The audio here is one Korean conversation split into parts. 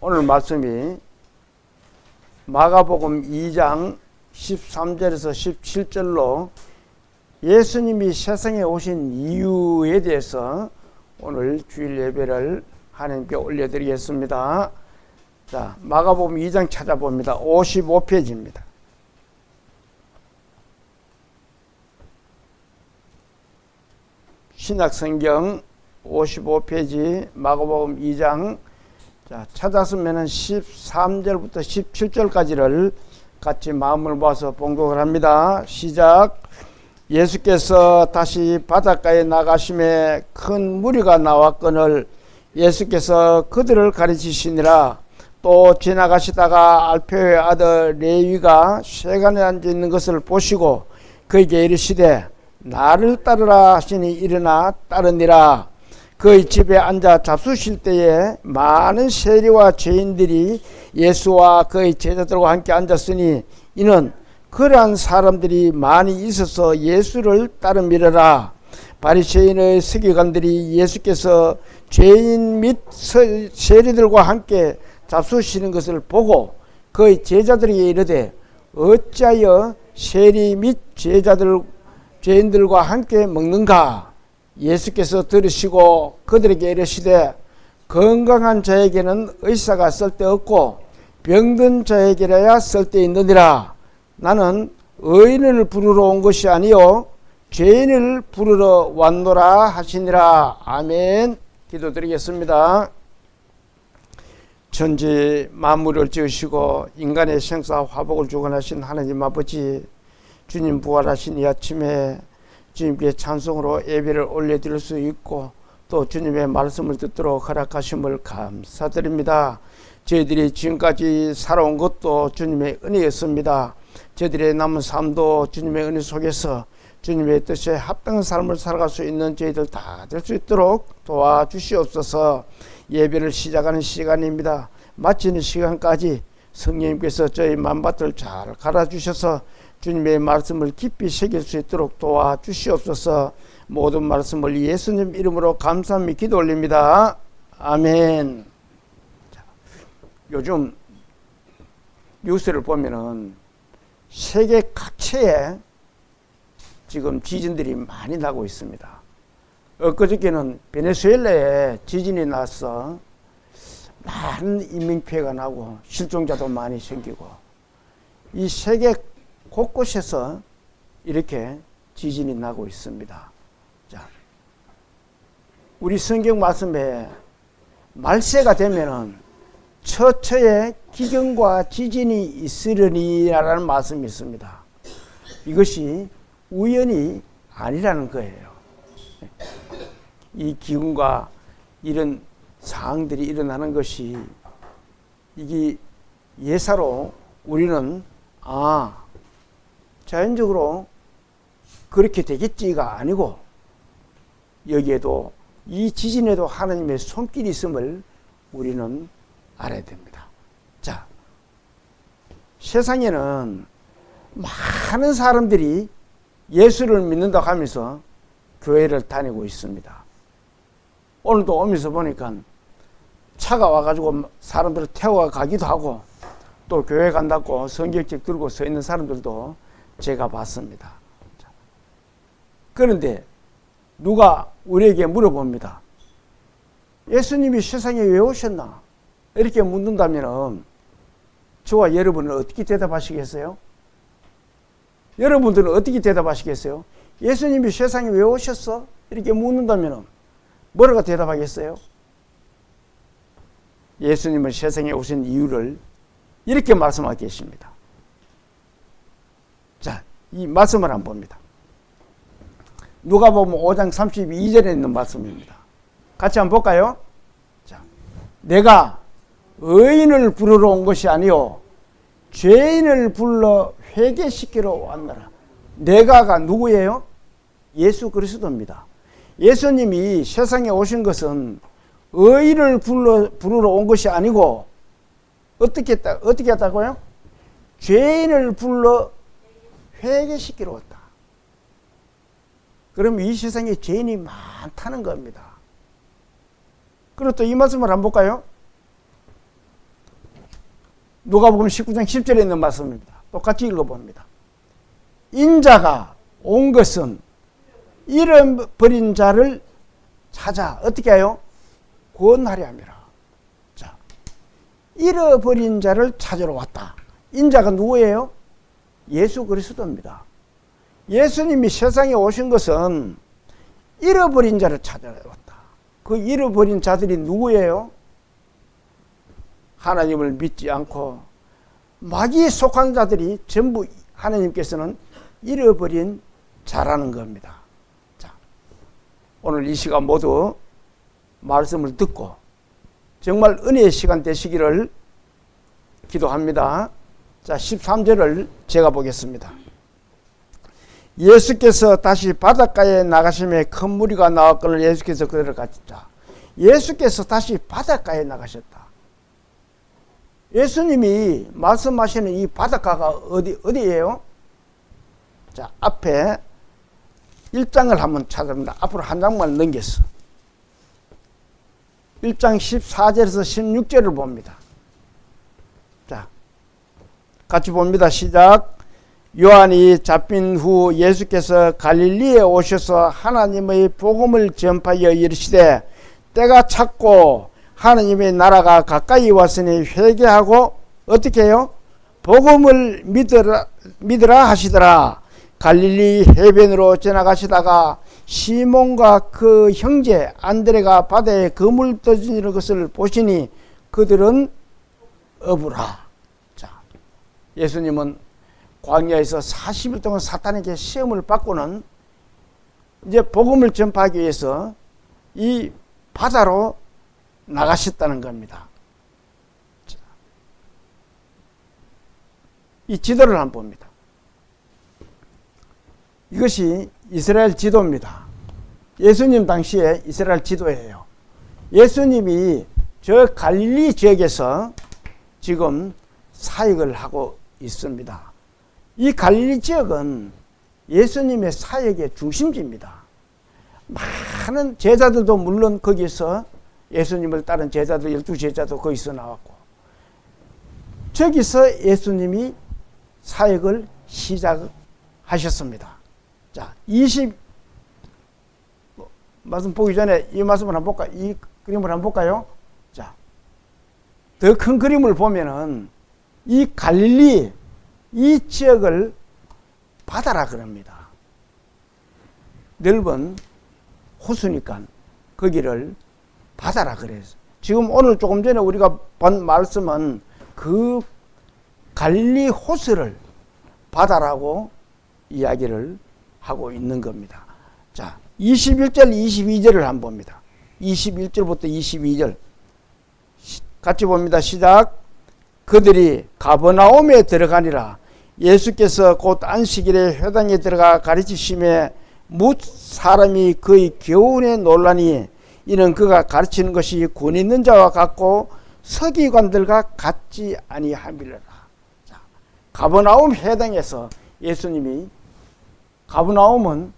오늘 말씀이 마가복음 2장 13절에서 17절로 예수님이 세상에 오신 이유에 대해서 오늘 주일 예배를 하나님께 올려드리겠습니다. 자, 마가복음 2장 찾아봅니다. 55페이지입니다. 신약성경 55페이지 마가복음 2장 자, 찾았으면 13절부터 17절까지를 같이 마음을 모아서 봉독을 합니다. 시작. 예수께서 다시 바닷가에 나가심에 큰 무리가 나왔거늘 예수께서 그들을 가르치시니라. 또 지나가시다가 알페오의 아들 레위가 쇠관에 앉아 있는 것을 보시고 그에게 이르시되 나를 따르라 하시니 일어나 따르니라. 그의 집에 앉아 잡수실 때에 많은 세리와 죄인들이 예수와 그의 제자들과 함께 앉았으니 이는 그러한 사람들이 많이 있어서 예수를 따름이러라. 바리새인의 서기관들이 예수께서 죄인 및 세리들과 함께 잡수시는 것을 보고 그의 제자들에게 이르되 어찌하여 세리 및 죄인들과 함께 먹는가? 예수께서 들으시고 그들에게 이르시되 건강한 자에게는 의사가 쓸데없고 병든 자에게라야 쓸데있느니라. 나는 의인을 부르러 온 것이 아니요 죄인을 부르러 왔노라 하시니라. 아멘. 기도드리겠습니다. 천지 만물을 지으시고 인간의 생사 화복을 주관하신 하나님 아버지, 주님 부활하신 이 아침에 주님께 찬송으로 예배를 올려드릴 수 있고 또 주님의 말씀을 듣도록 허락하심을 감사드립니다. 저희들이 지금까지 살아온 것도 주님의 은혜였습니다. 저희들의 남은 삶도 주님의 은혜 속에서 주님의 뜻에 합당한 삶을 살아갈 수 있는 저희들 다 될 수 있도록 도와주시옵소서. 예배를 시작하는 시간입니다. 마치는 시간까지 성령님께서 저희 만밭을 잘 갈아주셔서 주님의 말씀을 깊이 새길 수 있도록 도와주시옵소서. 모든 말씀을 예수님 이름으로 감사함이 기도 올립니다. 아멘. 자, 요즘 뉴스를 보면은 세계 각처에 지금 지진들이 많이 나고 있습니다. 엊그저께는 베네수엘라에 지진이 나서 많은 인명피해가 나고 실종자도 많이 생기고 이 세계 곳곳에서 이렇게 지진이 나고 있습니다. 자, 우리 성경 말씀에 말세가 되면은 처처에 기근과 지진이 있으려니라는 말씀이 있습니다. 이것이 우연이 아니라는 거예요. 이 기근과 이런 상황들이 일어나는 것이 이게 예사로 우리는 자연적으로 그렇게 되겠지가 아니고 여기에도 이 지진에도 하나님의 손길이 있음을 우리는 알아야 됩니다. 자, 세상에는 많은 사람들이 예수를 믿는다고 하면서 교회를 다니고 있습니다. 오늘도 오면서 보니까 차가 와가지고 사람들을 태워 가기도 하고 또 교회 간다고 성경책 들고 서 있는 사람들도 제가 봤습니다. 그런데 누가 우리에게 물어봅니다. 예수님이 세상에 왜 오셨나? 이렇게 묻는다면 저와 여러분은 어떻게 대답하시겠어요? 여러분들은 어떻게 대답하시겠어요? 예수님이 세상에 왜 오셨어? 이렇게 묻는다면 뭐라고 대답하겠어요? 예수님은 세상에 오신 이유를 이렇게 말씀하고 계십니다. 자, 이 말씀을 한번 봅니다. 누가복음 5장 32절에 있는 말씀입니다. 같이 한번 볼까요? 자, 내가 의인을 부르러 온 것이 아니요 죄인을 불러 회개시키러 왔노라. 내가가 누구예요? 예수 그리스도입니다. 예수님이 세상에 오신 것은 의인을 부르러 온 것이 아니고 어떻게 했다고요? 죄인을 불러 회개시키러 왔다. 그럼 이 세상에 죄인이 많다는 겁니다. 그리고 또 이 말씀을 한번 볼까요? 누가복음 19장 10절에 있는 말씀입니다. 똑같이 읽어봅니다. 인자가 온 것은 잃어버린 자를 찾아 어떻게 해요? 구원하려 함이라. 자, 잃어버린 자를 찾으러 왔다. 인자가 누구예요? 예수 그리스도입니다. 예수님이 세상에 오신 것은 잃어버린 자를 찾으러 왔다. 그 잃어버린 자들이 누구예요? 하나님을 믿지 않고 마귀에 속한 자들이 전부 하나님께서는 잃어버린 자라는 겁니다. 자, 오늘 이 시간 모두 말씀을 듣고 정말 은혜의 시간 되시기를 기도합니다. 자, 13절을 제가 보겠습니다. 예수께서 다시 바닷가에 나가심에 큰 무리가 나왔거늘 예수께서 그들을 가르치자. 예수께서 다시 바닷가에 나가셨다. 예수님이 말씀하시는 이 바닷가가 어디예요? 자, 앞에 1장을 한번 찾아봅니다. 앞으로 한 장만 넘겼어. 1장 14절에서 16절을 봅니다. 자, 같이 봅니다. 시작. 요한이 잡힌 후 예수께서 갈릴리에 오셔서 하나님의 복음을 전파하여 이르시되 때가 찼고 하나님의 나라가 가까이 왔으니 회개하고 어떻게 해요? 복음을 믿으라 하시더라. 갈릴리 해변으로 지나가시다가 시몬과 그 형제 안드레가 바다에 그물 떠지는 것을 보시니 그들은 어부라. 자, 예수님은 광야에서 40일 동안 사탄에게 시험을 받고는 이제 복음을 전파하기 위해서 이 바다로 나가셨다는 겁니다. 자, 이 지도를 한번 봅니다. 이것이 이스라엘 지도입니다. 예수님 당시에 이스라엘 지도예요. 예수님이 저 갈릴리 지역에서 지금 사역을 하고 있습니다. 이 갈릴리 지역은 예수님의 사역의 중심지입니다. 많은 제자들도 물론 거기서 예수님을 따른 제자들 12제자도 거기서 나왔고 저기서 예수님이 사역을 시작하셨습니다. 자, 말씀 보기 전에 이 말씀을 한번 볼까요? 이 그림을 한번 볼까요? 자, 더 큰 그림을 보면은 이 갈릴리 이 지역을 바다라 그럽니다. 넓은 호수니까 거기를 바다라 그래요. 지금 오늘 조금 전에 우리가 본 말씀은 그 갈릴리 호수를 바다라고 이야기를 하고 있는 겁니다. 자, 21절, 22절을 한번 봅니다. 21절부터 22절 같이 봅니다. 시작. 그들이 가버나움에 들어가니라. 예수께서 곧 안식일에 회당에 들어가 가르치심에 뭇 사람이 그의 교훈에 놀라니 이는 그가 가르치는 것이 권 있는 자와 같고 서기관들과 같지 아니함이라. 자, 가버나움 회당에서 예수님이 가버나움은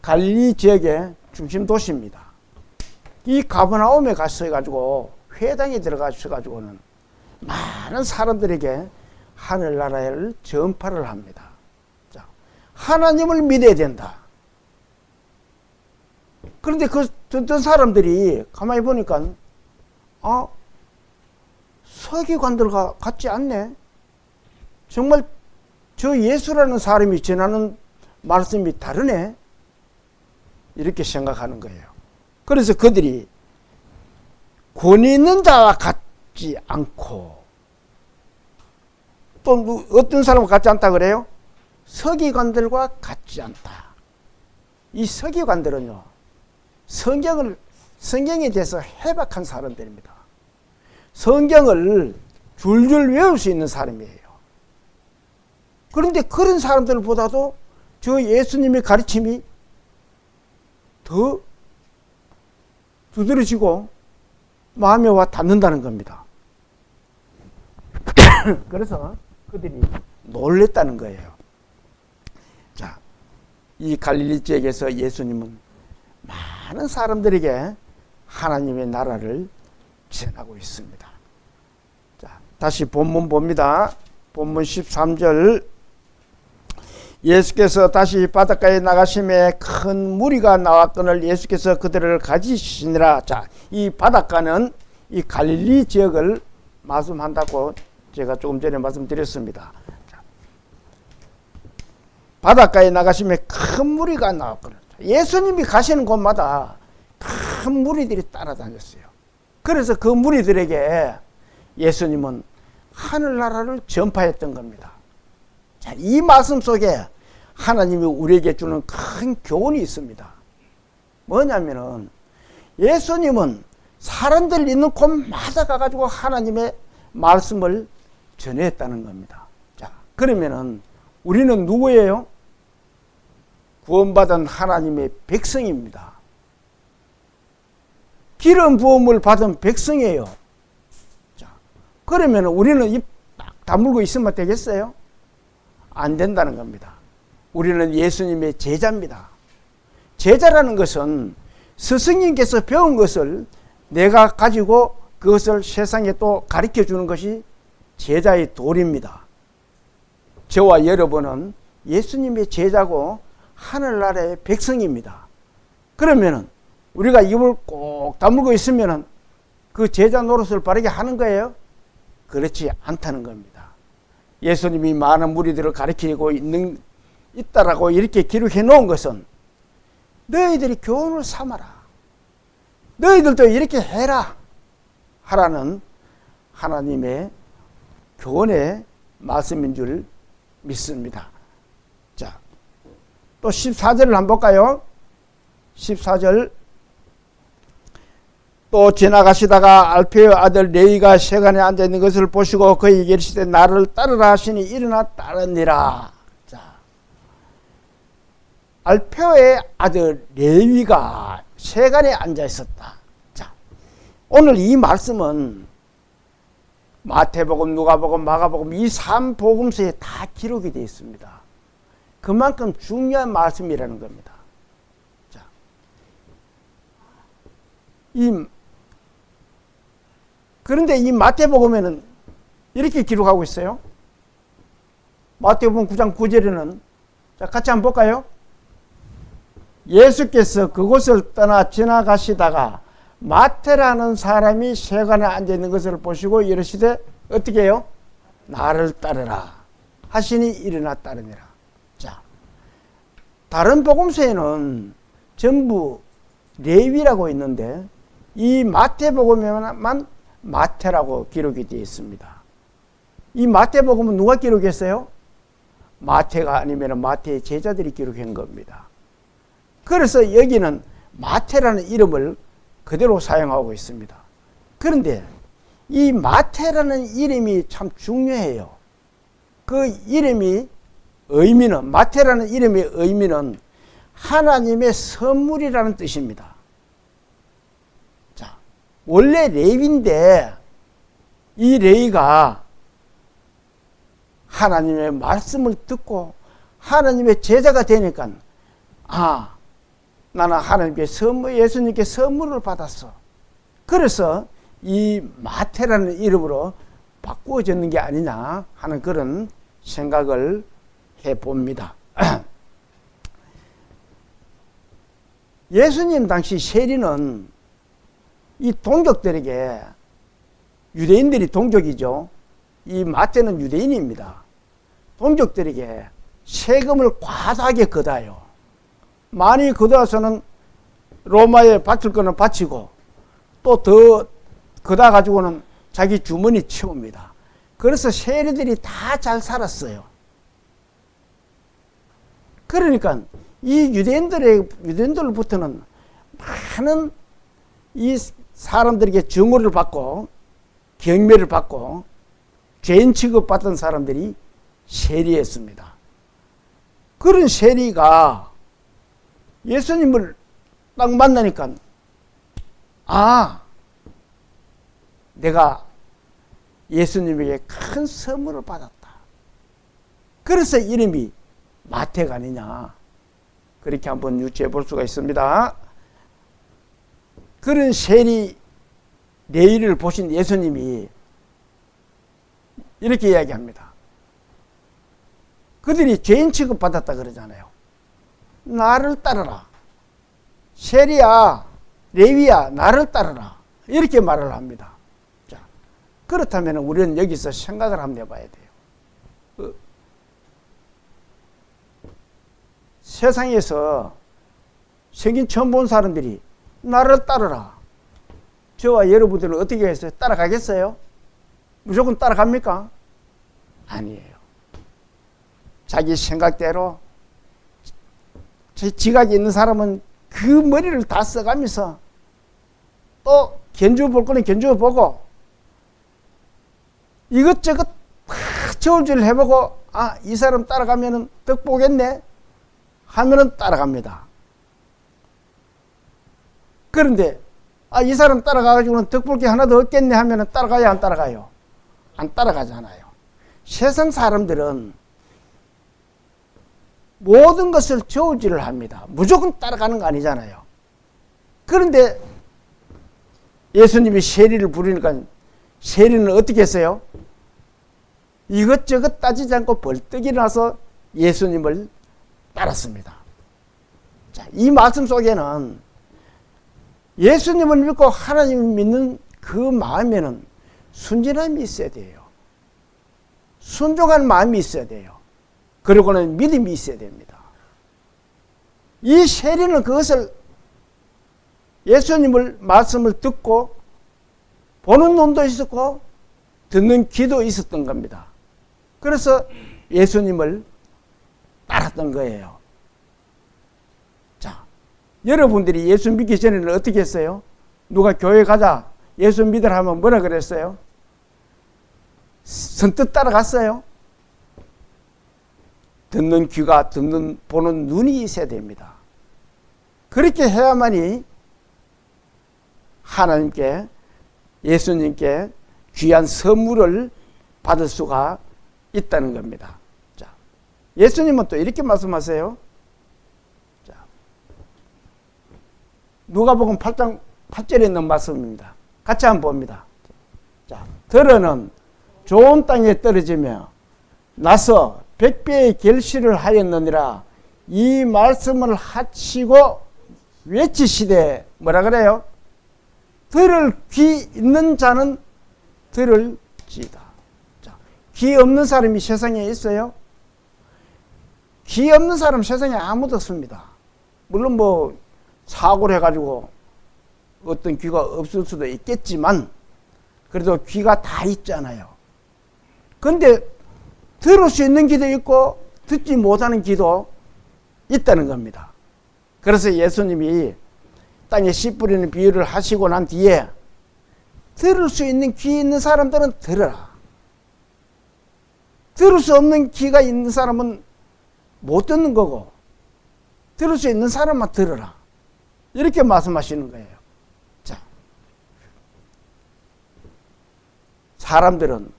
갈릴리 지역의 중심 도시입니다. 이 가버나움에 가셔가지고 회당에 들어가셔가지고는 많은 사람들에게 하늘나라를 전파를 합니다. 자, 하나님을 믿어야 된다. 그런데 그 듣던 사람들이 가만히 보니까 서기관들과 같지 않네. 정말 저 예수라는 사람이 전하는 말씀이 다르네. 이렇게 생각하는 거예요. 그래서 그들이 권 있는 자와 같지 않고 또 어떤 사람과 같지 않다 그래요? 서기관들과 같지 않다. 이 서기관들은요, 성경에 대해서 해박한 사람들입니다. 성경을 줄줄 외울 수 있는 사람이에요. 그런데 그런 사람들보다도 저 예수님의 가르침이 더 두드러지고 마음에 와 닿는다는 겁니다. 그래서 그들이 놀랬다는 거예요. 자, 이 갈릴리 지역에서 예수님은 많은 사람들에게 하나님의 나라를 전하고 있습니다. 자, 다시 본문 봅니다. 본문 13절. 예수께서 다시 바닷가에 나가심에 큰 무리가 나왔거늘 예수께서 그들을 가지시니라. 자, 이 바닷가는 이 갈릴리 지역을 말씀한다고 제가 조금 전에 말씀드렸습니다. 자, 바닷가에 나가심에 큰 무리가 나왔거늘. 예수님이 가시는 곳마다 큰 무리들이 따라다녔어요. 그래서 그 무리들에게 예수님은 하늘나라를 전파했던 겁니다. 자, 이 말씀 속에 하나님이 우리에게 주는 큰 교훈이 있습니다. 뭐냐면은 예수님은 사람들 있는 곳마다 가가지고 하나님의 말씀을 전했다는 겁니다. 자, 그러면은 우리는 누구예요? 구원받은 하나님의 백성입니다. 기름 부음을 받은 백성이에요. 자, 그러면 우리는 입 딱 다물고 있으면 되겠어요? 안 된다는 겁니다. 우리는 예수님의 제자입니다. 제자라는 것은 스승님께서 배운 것을 내가 가지고 그것을 세상에 또 가르쳐 주는 것이 제자의 도리입니다. 저와 여러분은 예수님의 제자고 하늘나라의 백성입니다. 그러면은 우리가 입을 꼭 다물고 있으면은 그 제자 노릇을 바르게 하는 거예요? 그렇지 않다는 겁니다. 예수님이 많은 무리들을 가르치고 있다라고 이렇게 기록해 놓은 것은 너희들이 교훈을 삼아라. 너희들도 이렇게 해라. 하라는 하나님의 교훈의 말씀인 줄 믿습니다. 자, 또 14절을 한번 볼까요? 14절. 또 지나가시다가 알페의 아들 레위가 세간에 앉아있는 것을 보시고 그에게 이르시되 나를 따르라 하시니 일어나 따르니라. 자, 알페의 아들 레위가 세간에 앉아있었다. 자, 오늘 이 말씀은 마태복음, 누가복음, 마가복음 이 3복음서에 다 기록이 되어 있습니다. 그만큼 중요한 말씀이라는 겁니다. 자, 그런데 이 마태복음에는 이렇게 기록하고 있어요. 마태복음 9장 9절에는 자, 같이 한번 볼까요? 예수께서 그곳을 떠나 지나가시다가 마태라는 사람이 세간에 앉아있는 것을 보시고 이르시되 어떻게 해요? 나를 따르라 하시니 일어나 따르니라. 자, 다른 복음서에는 전부 레위라고 있는데 이 마태복음에만 마태라고 기록이 되어 있습니다. 이 마태복음은 누가 기록했어요? 마태가 아니면 마태의 제자들이 기록한 겁니다. 그래서 여기는 마태라는 이름을 그대로 사용하고 있습니다. 그런데 이 마태라는 이름이 참 중요해요. 그 이름이 의미는, 마태라는 이름의 의미는 하나님의 선물이라는 뜻입니다. 자, 원래 레위인데 이 레위가 하나님의 말씀을 듣고 하나님의 제자가 되니까 나는 하나님께 예수님께 선물을 받았어. 그래서 이 마태라는 이름으로 바꾸어졌는 게 아니냐 하는 그런 생각을 해봅니다. 예수님 당시 세리는 이 동족들에게, 유대인들이 동족이죠. 이 마태는 유대인입니다. 동족들에게 세금을 과다하게 걷어요. 많이 걷어서는 로마에 바칠 거는 바치고 또 더 걷어 가지고는 자기 주머니 채웁니다. 그래서 세리들이 다 잘 살았어요. 그러니까 이 유대인들로부터는 많은 이 사람들에게 증오를 받고 경멸을 받고 죄인 취급받던 사람들이 세리였습니다. 그런 세리가 예수님을 딱 만나니까 내가 예수님에게 큰 선물을 받았다. 그래서 이름이 마태가 아니냐, 그렇게 한번 유추해 볼 수가 있습니다. 그런 세리 레위를 보신 예수님이 이렇게 이야기합니다. 그들이 죄인 취급받았다 그러잖아요. 나를 따르라. 세리야, 레위야, 나를 따르라. 이렇게 말을 합니다. 자, 그렇다면 우리는 여기서 생각을 한번 해봐야 돼요. 세상에서 생긴 처음 본 사람들이 나를 따르라. 저와 여러분들은 어떻게 했어요? 따라가겠어요? 무조건 따라갑니까? 아니에요. 자기 생각대로 지각이 있는 사람은 그 머리를 다 써가면서 또 견주어 볼 거는 견주어 보고 이것저것 다 저울질을 해보고 이 사람 따라가면은 덕 보겠네 하면은 따라갑니다. 그런데 이 사람 따라가가지고는 덕 볼 게 하나도 없겠네 하면은 따라가요, 안 따라가요? 안 따라가잖아요. 세상 사람들은 모든 것을 저울질을 합니다. 무조건 따라가는 거 아니잖아요. 그런데 예수님이 세리를 부르니까 세리는 어떻게 했어요? 이것저것 따지지 않고 벌떡 일어나서 예수님을 따랐습니다. 자, 이 말씀 속에는 예수님을 믿고 하나님을 믿는 그 마음에는 순진함이 있어야 돼요. 순종한 마음이 있어야 돼요. 그리고는 믿음이 있어야 됩니다. 이 세리는 그것을 예수님을 말씀을 듣고 보는 눈도 있었고 듣는 귀도 있었던 겁니다. 그래서 예수님을 따랐던 거예요. 자, 여러분들이 예수 믿기 전에는 어떻게 했어요? 누가 교회 가자, 예수 믿으라 하면 뭐라 그랬어요? 선뜻 따라갔어요? 듣는 귀가 보는 눈이 있어야 됩니다. 그렇게 해야만이 하나님께, 예수님께 귀한 선물을 받을 수가 있다는 겁니다. 자, 예수님은 또 이렇게 말씀하세요. 자, 누가복음 8장 8절에 있는 말씀입니다. 같이 한번 봅니다. 자, 들어는 좋은 땅에 떨어지며 나서 100배의 결실을 하였느니라. 이 말씀을 하시고 외치시되 뭐라 그래요? 들을 귀 있는 자는 들을지다. 자, 귀 없는 사람이 세상에 있어요? 귀 없는 사람 세상에 아무도 없습니다. 물론 뭐 사고를 해가지고 어떤 귀가 없을 수도 있겠지만 그래도 귀가 다 있잖아요. 근데 들을 수 있는 귀도 있고 듣지 못하는 귀도 있다는 겁니다. 그래서 예수님이 땅에 씨 뿌리는 비유를 하시고 난 뒤에 들을 수 있는 귀 있는 사람들은 들어라. 들을 수 없는 귀가 있는 사람은 못 듣는 거고 들을 수 있는 사람만 들어라. 이렇게 말씀하시는 거예요. 자, 사람들은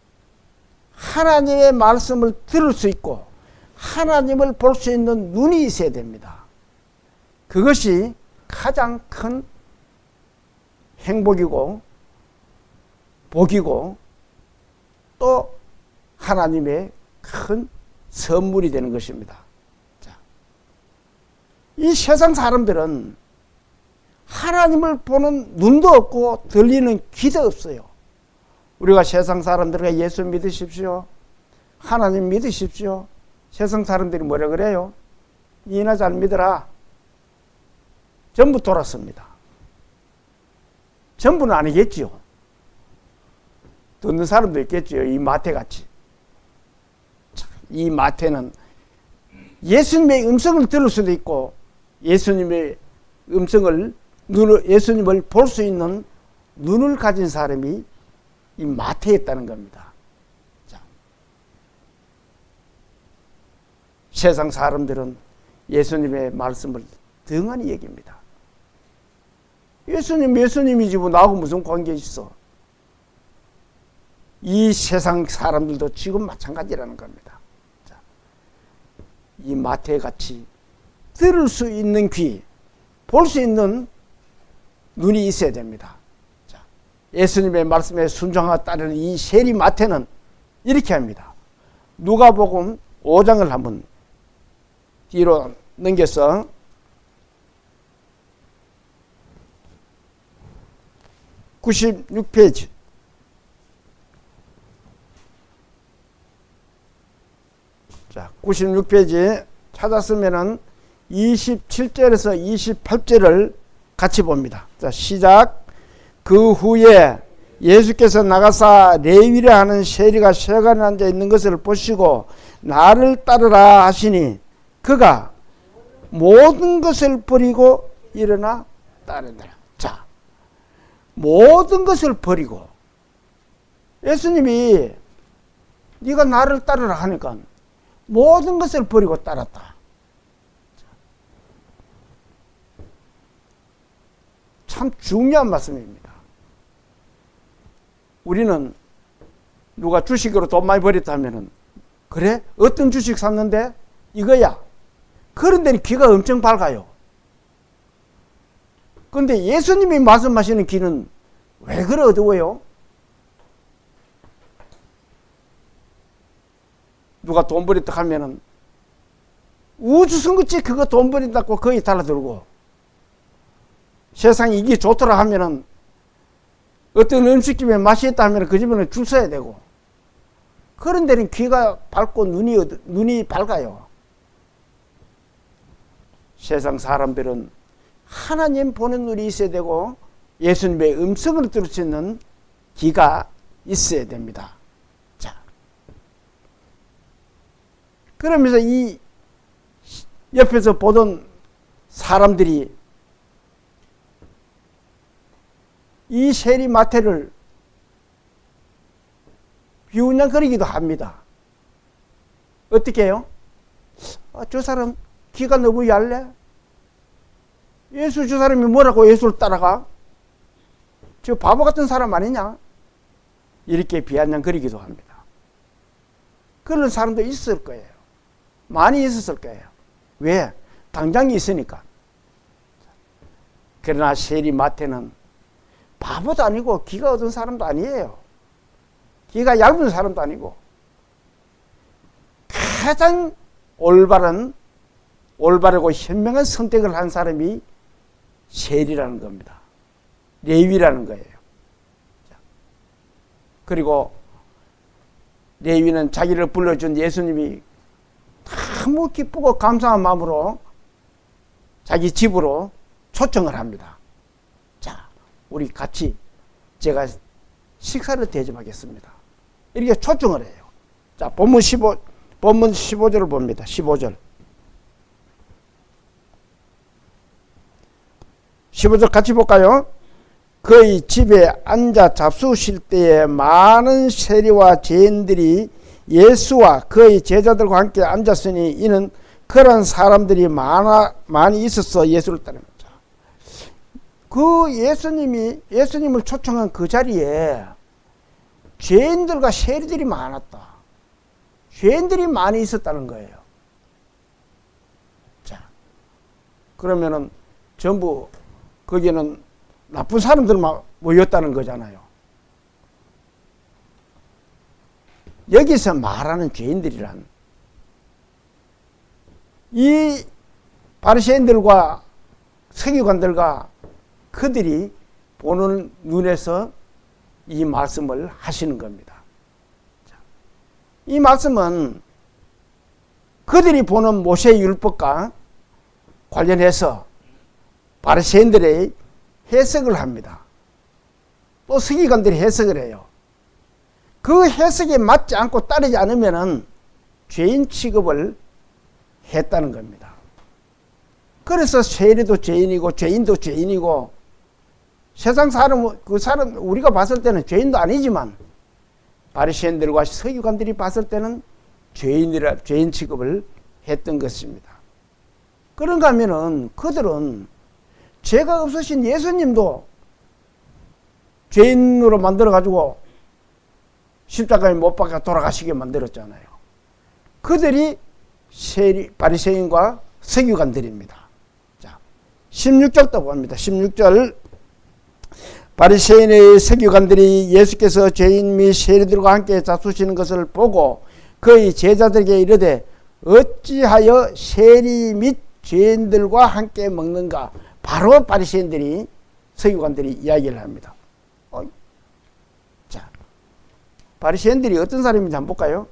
하나님의 말씀을 들을 수 있고 하나님을 볼 수 있는 눈이 있어야 됩니다. 그것이 가장 큰 행복이고 복이고 또 하나님의 큰 선물이 되는 것입니다. 자, 이 세상 사람들은 하나님을 보는 눈도 없고 들리는 귀도 없어요. 우리가 세상 사람들과 예수 믿으십시오, 하나님 믿으십시오. 세상 사람들이 뭐라 그래요? 니나 잘 믿어라. 전부 돌았습니다. 전부는 아니겠지요. 듣는 사람도 있겠지요. 이 마태같이. 이 마태는 예수님의 음성을 들을 수도 있고 예수님의 음성을 예수님을 볼 수 있는 눈을 가진 사람이 이 마태였다는 겁니다. 자, 세상 사람들은 예수님의 말씀을 등한히 여깁니다. 예수님이지 뭐 나하고 무슨 관계 있어? 이 세상 사람들도 지금 마찬가지라는 겁니다. 자, 이 마태같이 들을 수 있는 귀, 볼 수 있는 눈이 있어야 됩니다. 자, 예수님의 말씀에 순종하고 따르는 이 세리 마태는 이렇게 합니다. 누가복음 5장을 한번 뒤로 넘겨서 96페이지. 자, 96페이지 찾았으면은 27절에서 28절을 같이 봅니다. 자, 시작. 그 후에 예수께서 나가사 레위라 하는 세리가 세간에 앉아 있는 것을 보시고 나를 따르라 하시니 그가 모든 것을 버리고 일어나 따르더라. 자, 모든 것을 버리고 예수님이 네가 나를 따르라 하니까 모든 것을 버리고 따랐다. 참 중요한 말씀입니다. 우리는 누가 주식으로 돈 많이 벌였다 하면은 그래? 어떤 주식 샀는데? 이거야. 그런 데는 귀가 엄청 밝아요. 그런데 예수님이 말씀하시는 귀는 왜 그래 어두워요? 누가 돈 버렸다 하면은 우주선긋이 그거 돈 버린다고 거의 달라들고 세상에 이게 좋더라 하면은 어떤 음식집에 맛이 있다 하면 그 집에는 줄 서야 되고 그런 데는 귀가 밝고 눈이 밝아요. 세상 사람들은 하나님 보는 눈이 있어야 되고 예수님의 음성을 들을 수 있는 귀가 있어야 됩니다. 자, 그러면서 이 옆에서 보던 사람들이 이 세리 마태를 비웃냥거리기도 합니다. 어떻게 해요? 저 사람 귀가 너무 얇네. 예수 저 사람이 뭐라고 예수를 따라가? 저 바보 같은 사람 아니냐? 이렇게 비아냥거리기도 합니다. 그런 사람도 있을 거예요. 많이 있었을 거예요. 왜? 당장이 있으니까. 그러나 세리 마태는 바보도 아니고 귀가 어두운 사람도 아니에요. 귀가 얇은 사람도 아니고 가장 올바르고 현명한 선택을 한 사람이 세리라는 겁니다. 레위라는 거예요. 그리고 레위는 자기를 불러준 예수님이 너무 기쁘고 감사한 마음으로 자기 집으로 초청을 합니다. 자, 우리 같이 제가 식사를 대접하겠습니다. 이렇게 초청을 해요. 자, 본문 15절을 봅니다. 15절. 15절 같이 볼까요? 그의 집에 앉아 잡수실 때에 많은 세리와 죄인들이 예수와 그의 제자들과 함께 앉았으니 이는 그런 사람들이 많이 있어서 예수를 따릅니다. 그 예수님을 초청한 그 자리에 죄인들과 세리들이 많았다. 죄인들이 많이 있었다는 거예요. 자, 그러면은 전부 거기는 나쁜 사람들만 모였다는 거잖아요. 여기서 말하는 죄인들이란 이 바리새인들과 서기관들과 그들이 보는 눈에서 이 말씀을 하시는 겁니다. 이 말씀은 그들이 보는 모세의 율법과 관련해서 바리새인들의 해석을 합니다. 또 서기관들이 해석을 해요. 그 해석에 맞지 않고 따르지 않으면 죄인 취급을 했다는 겁니다. 그래서 세리도 죄인이고 죄인도 죄인이고 세상 사람 우리가 봤을 때는 죄인도 아니지만 바리새인들과 서기관들이 봤을 때는 죄인 취급을 했던 것입니다. 그런가 하면은 그들은 죄가 없으신 예수님도 죄인으로 만들어 가지고 십자가에 못 박아 돌아가시게 만들었잖아요. 그들이 바리새인과 서기관들입니다. 자, 16절도 봅니다. 16절 바리새인의 서기관들이 예수께서 죄인 및 세리들과 함께 다투시는 것을 보고 그의 제자들에게 이르되 어찌하여 세리 및 죄인들과 함께 먹는가. 바로 바리새인들이 서기관들이 이야기를 합니다. 자, 바리새인들이 어떤 사람인지 한번 볼까요?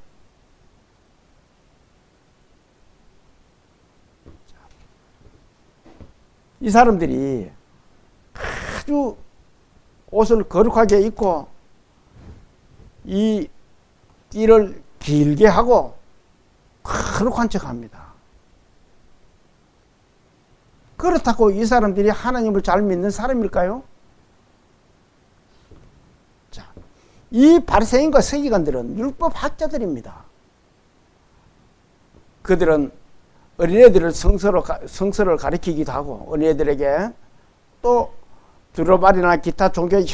이 사람들이 아주 옷을 거룩하게 입고 이 띠를 길게 하고 거룩한 척합니다. 그렇다고 이 사람들이 하나님을 잘 믿는 사람일까요? 자, 이 바리새인과 서기관들은 율법 학자들입니다. 그들은 어린애들을 성서를 가르치기도 하고 어린애들에게 또 두루마리나 기타 종교의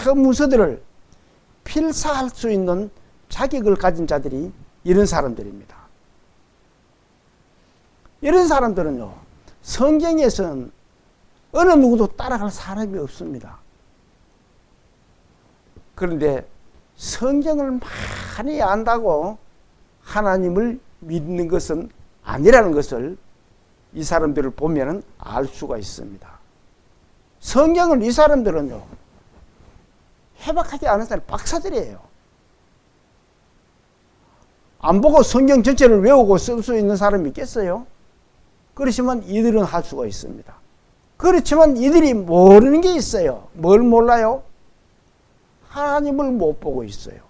여러 문서들을 필사할 수 있는 자격을 가진 자들이 이런 사람들입니다. 이런 사람들은요, 성경에서는 어느 누구도 따라갈 사람이 없습니다. 그런데 성경을 많이 안다고 하나님을 믿는 것은 아니라는 것을 이 사람들을 보면 알 수가 있습니다. 성경을 이 사람들은요, 해박하지 않은 사람, 박사들이에요. 안 보고 성경 전체를 외우고 쓸 수 있는 사람이 있겠어요? 그렇지만 이들은 할 수가 있습니다. 그렇지만 이들이 모르는 게 있어요. 뭘 몰라요? 하나님을 못 보고 있어요.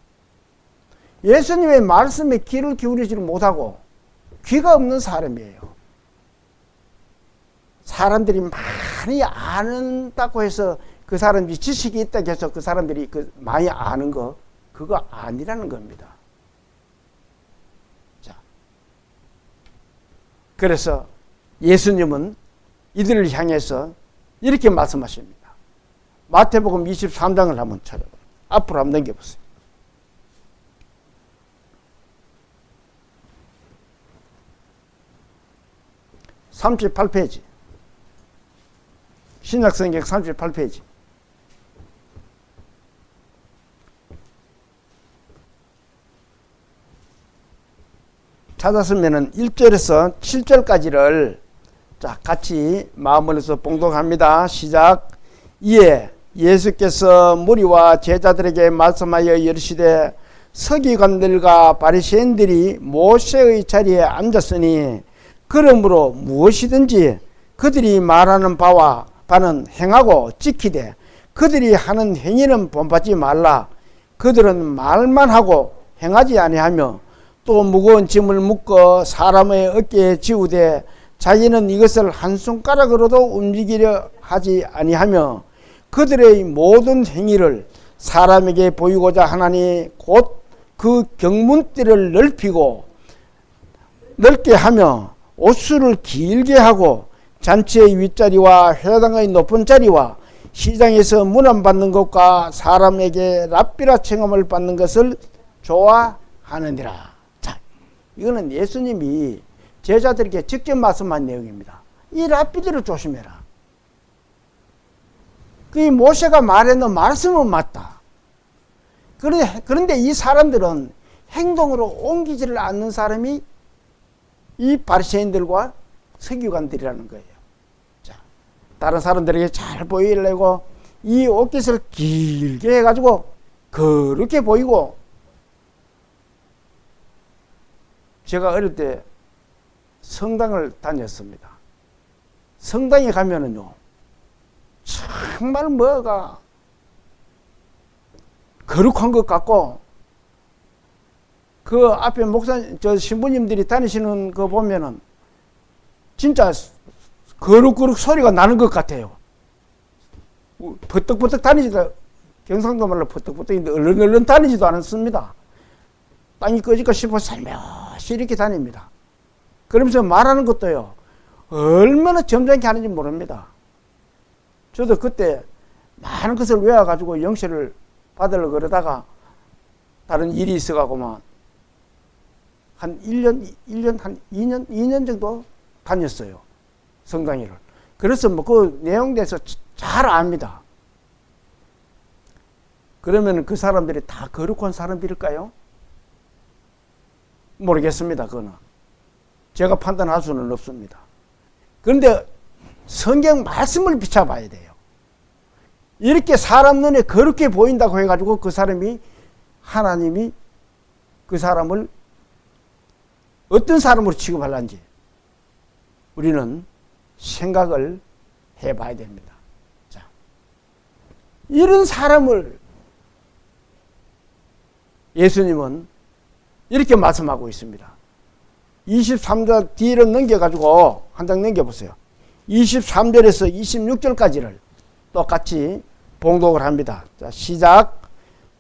예수님의 말씀에 귀를 기울이지를 못하고 귀가 없는 사람이에요. 사람들이 많이 아는다고 해서 그 사람이 지식이 있다고 해서 그 사람들이 많이 아는 거, 그거 아니라는 겁니다. 자, 그래서 예수님은 이들을 향해서 이렇게 말씀하십니다. 마태복음 23장을 한번 찾아봐요. 앞으로 한번 넘겨보세요. (38페이지) 신약성경 38페이지. 찾았으면은 1절에서 7절까지를 자, 같이 마음을 해서 봉독합니다. 시작. 이에 예수께서 무리와 제자들에게 말씀하여 이르시되 서기관들과 바리새인들이 모세의 자리에 앉았으니 그러므로 무엇이든지 그들이 말하는 바는 행하고 지키되 그들이 하는 행위는 본받지 말라. 그들은 말만 하고 행하지 아니하며 또 무거운 짐을 묶어 사람의 어깨에 지우되 자기는 이것을 한 손가락으로도 움직이려 하지 아니하며 그들의 모든 행위를 사람에게 보이고자 하나니 곧 그 경문띠를 넓게 하며 옷수를 길게 하고 잔치의 윗자리와 회당의 높은 자리와 시장에서 문안받는 것과 사람에게 랍비라 청함을 받는 것을 좋아하느니라. 자, 이거는 예수님이 제자들에게 직접 말씀한 내용입니다. 이 랍비들을 조심해라. 그 모세가 말했는 말씀은 맞다. 그런데 이 사람들은 행동으로 옮기지를 않는 사람이 이 바리새인들과 서기관들이라는 거예요. 자, 다른 사람들에게 잘 보이려고 이 옷깃을 길게 해가지고 그렇게 보이고, 제가 어릴 때 성당을 다녔습니다. 성당에 가면은요, 정말 뭐가 거룩한 것 같고, 그 앞에 신부님들이 다니시는 거 보면은 진짜 거룩거룩 소리가 나는 것 같아요. 버떡버떡 다니지도, 경상도 말로 버떡버떡인데 얼른 다니지도 않습니다. 땅이 꺼질까 싶어 살며시 이렇게 다닙니다. 그러면서 말하는 것도요, 얼마나 점잖게 하는지 모릅니다. 저도 그때 많은 것을 외워가지고 영시를 받으려고 그러다가 다른 일이 있어가고만 한 2년 정도 다녔어요. 성당회를. 그래서 뭐 그 내용에 대해서 잘 압니다. 그러면 그 사람들이 다 거룩한 사람들일까요? 모르겠습니다. 그거는 제가 판단할 수는 없습니다. 그런데 성경 말씀을 비춰봐야 돼요. 이렇게 사람 눈에 거룩해 보인다고 해가지고 그 사람이, 하나님이 그 사람을 어떤 사람으로 취급하는지 우리는 생각을 해봐야 됩니다. 자, 이런 사람을 예수님은 이렇게 말씀하고 있습니다. 23절 뒤를 넘겨가지고 한 장 넘겨보세요. 23절에서 26절까지를 똑같이 봉독을 합니다. 자, 시작.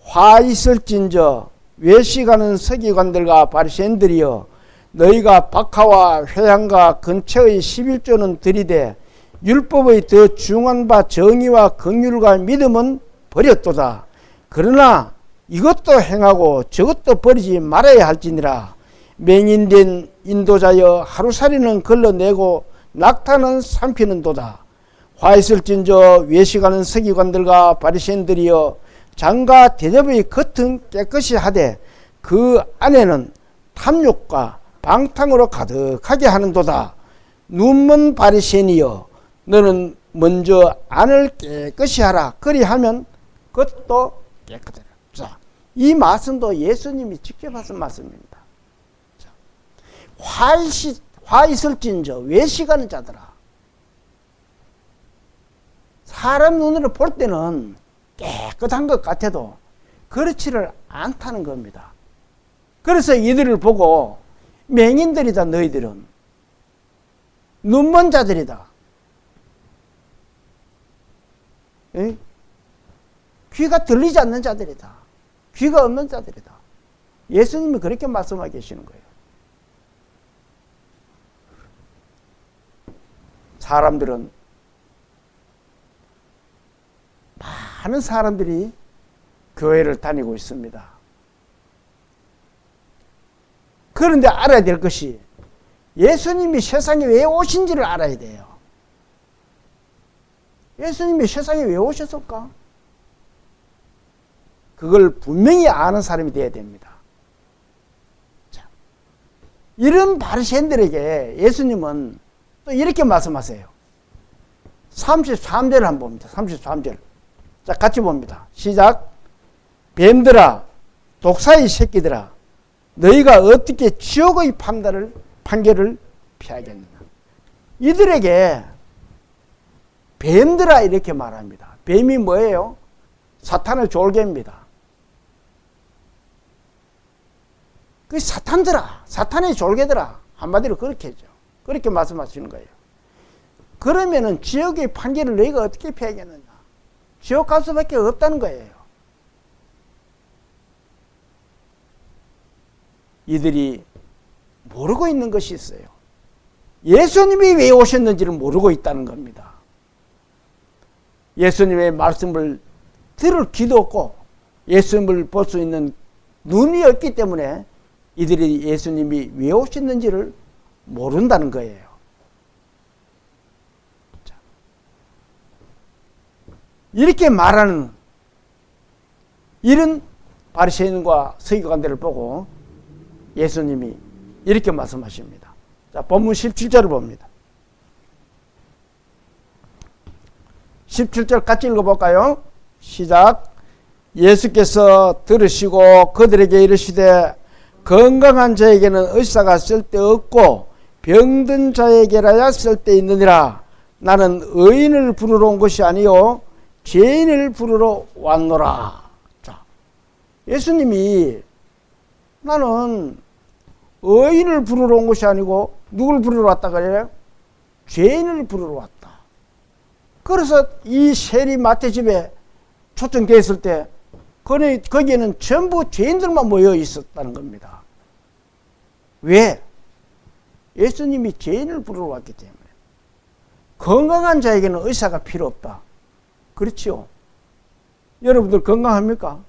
화 있을진저 외식하는 서기관들과 바리새인들이여, 너희가 박하와 회향과 근처의 11조는 들이되 율법의 더 중요한 바 정의와 긍휼과 믿음은 버렸도다. 그러나 이것도 행하고 저것도 버리지 말아야 할지니라. 맹인된 인도자여, 하루살이는 걸러내고 낙타는 삼키는도다. 화 있을진저 외식하는 서기관들과 바리새인들이여, 장과 대접의 겉은 깨끗이 하되 그 안에는 탐욕과 방탕으로 가득하게 하는도다. 눈먼 바리새인이여, 너는 먼저 안을 깨끗이 하라. 그리하면 겉도 깨끗하라. 자, 이 말씀도 예수님이 직접 하신 말씀입니다. 자, 화 있을진저 외식하는 자들아, 사람 눈으로 볼 때는 깨끗한 것 같아도 그렇지를 않다는 겁니다. 그래서 이들을 보고 맹인들이다, 너희들은 눈먼 자들이다, 에? 귀가 들리지 않는 자들이다, 귀가 없는 자들이다. 예수님이 그렇게 말씀하고 계시는 거예요. 사람들은, 많은 사람들이 교회를 다니고 있습니다. 그런데 알아야 될 것이 예수님이 세상에 왜 오신지를 알아야 돼요. 예수님이 세상에 왜 오셨을까? 그걸 분명히 아는 사람이 되어야 됩니다. 자, 이런 바리새인들에게 예수님은 또 이렇게 말씀하세요. 33절을 한번 봅니다. 33절. 자, 같이 봅니다. 시작. 뱀들아, 독사의 새끼들아, 너희가 어떻게 지옥의 판결을 피하겠느냐. 이들에게 뱀들아 이렇게 말합니다. 뱀이 뭐예요? 사탄의 졸개입니다. 그 사탄들아, 사탄의 졸개들아, 한마디로 그렇게 했죠. 그렇게 말씀하시는 거예요. 그러면은 지옥의 판결을 너희가 어떻게 피하겠느냐. 지옥 갈 수밖에 없다는 거예요. 이들이 모르고 있는 것이 있어요. 예수님이 왜 오셨는지를 모르고 있다는 겁니다. 예수님의 말씀을 들을 귀도 없고 예수님을 볼 수 있는 눈이 없기 때문에 이들이 예수님이 왜 오셨는지를 모른다는 거예요. 이렇게 말하는 이런 바리새인과 서기관들을 보고 예수님이 이렇게 말씀하십니다. 자, 본문 17절을 봅니다. 17절 같이 읽어볼까요? 시작. 예수께서 들으시고 그들에게 이르시되 건강한 자에게는 의사가 쓸데없고 병든 자에게라야 쓸데있느니라. 나는 의인을 부르러 온 것이 아니요 죄인을 부르러 왔노라. 자, 예수님이 나는 의인을 부르러 온 것이 아니고 누굴 부르러 왔다 그래요? 죄인을 부르러 왔다. 그래서 이 세리 마태 집에 초청되어 있을 때 거기에는 전부 죄인들만 모여 있었다는 겁니다. 왜? 예수님이 죄인을 부르러 왔기 때문에. 건강한 자에게는 의사가 필요 없다. 그렇지요? 여러분들 건강합니까?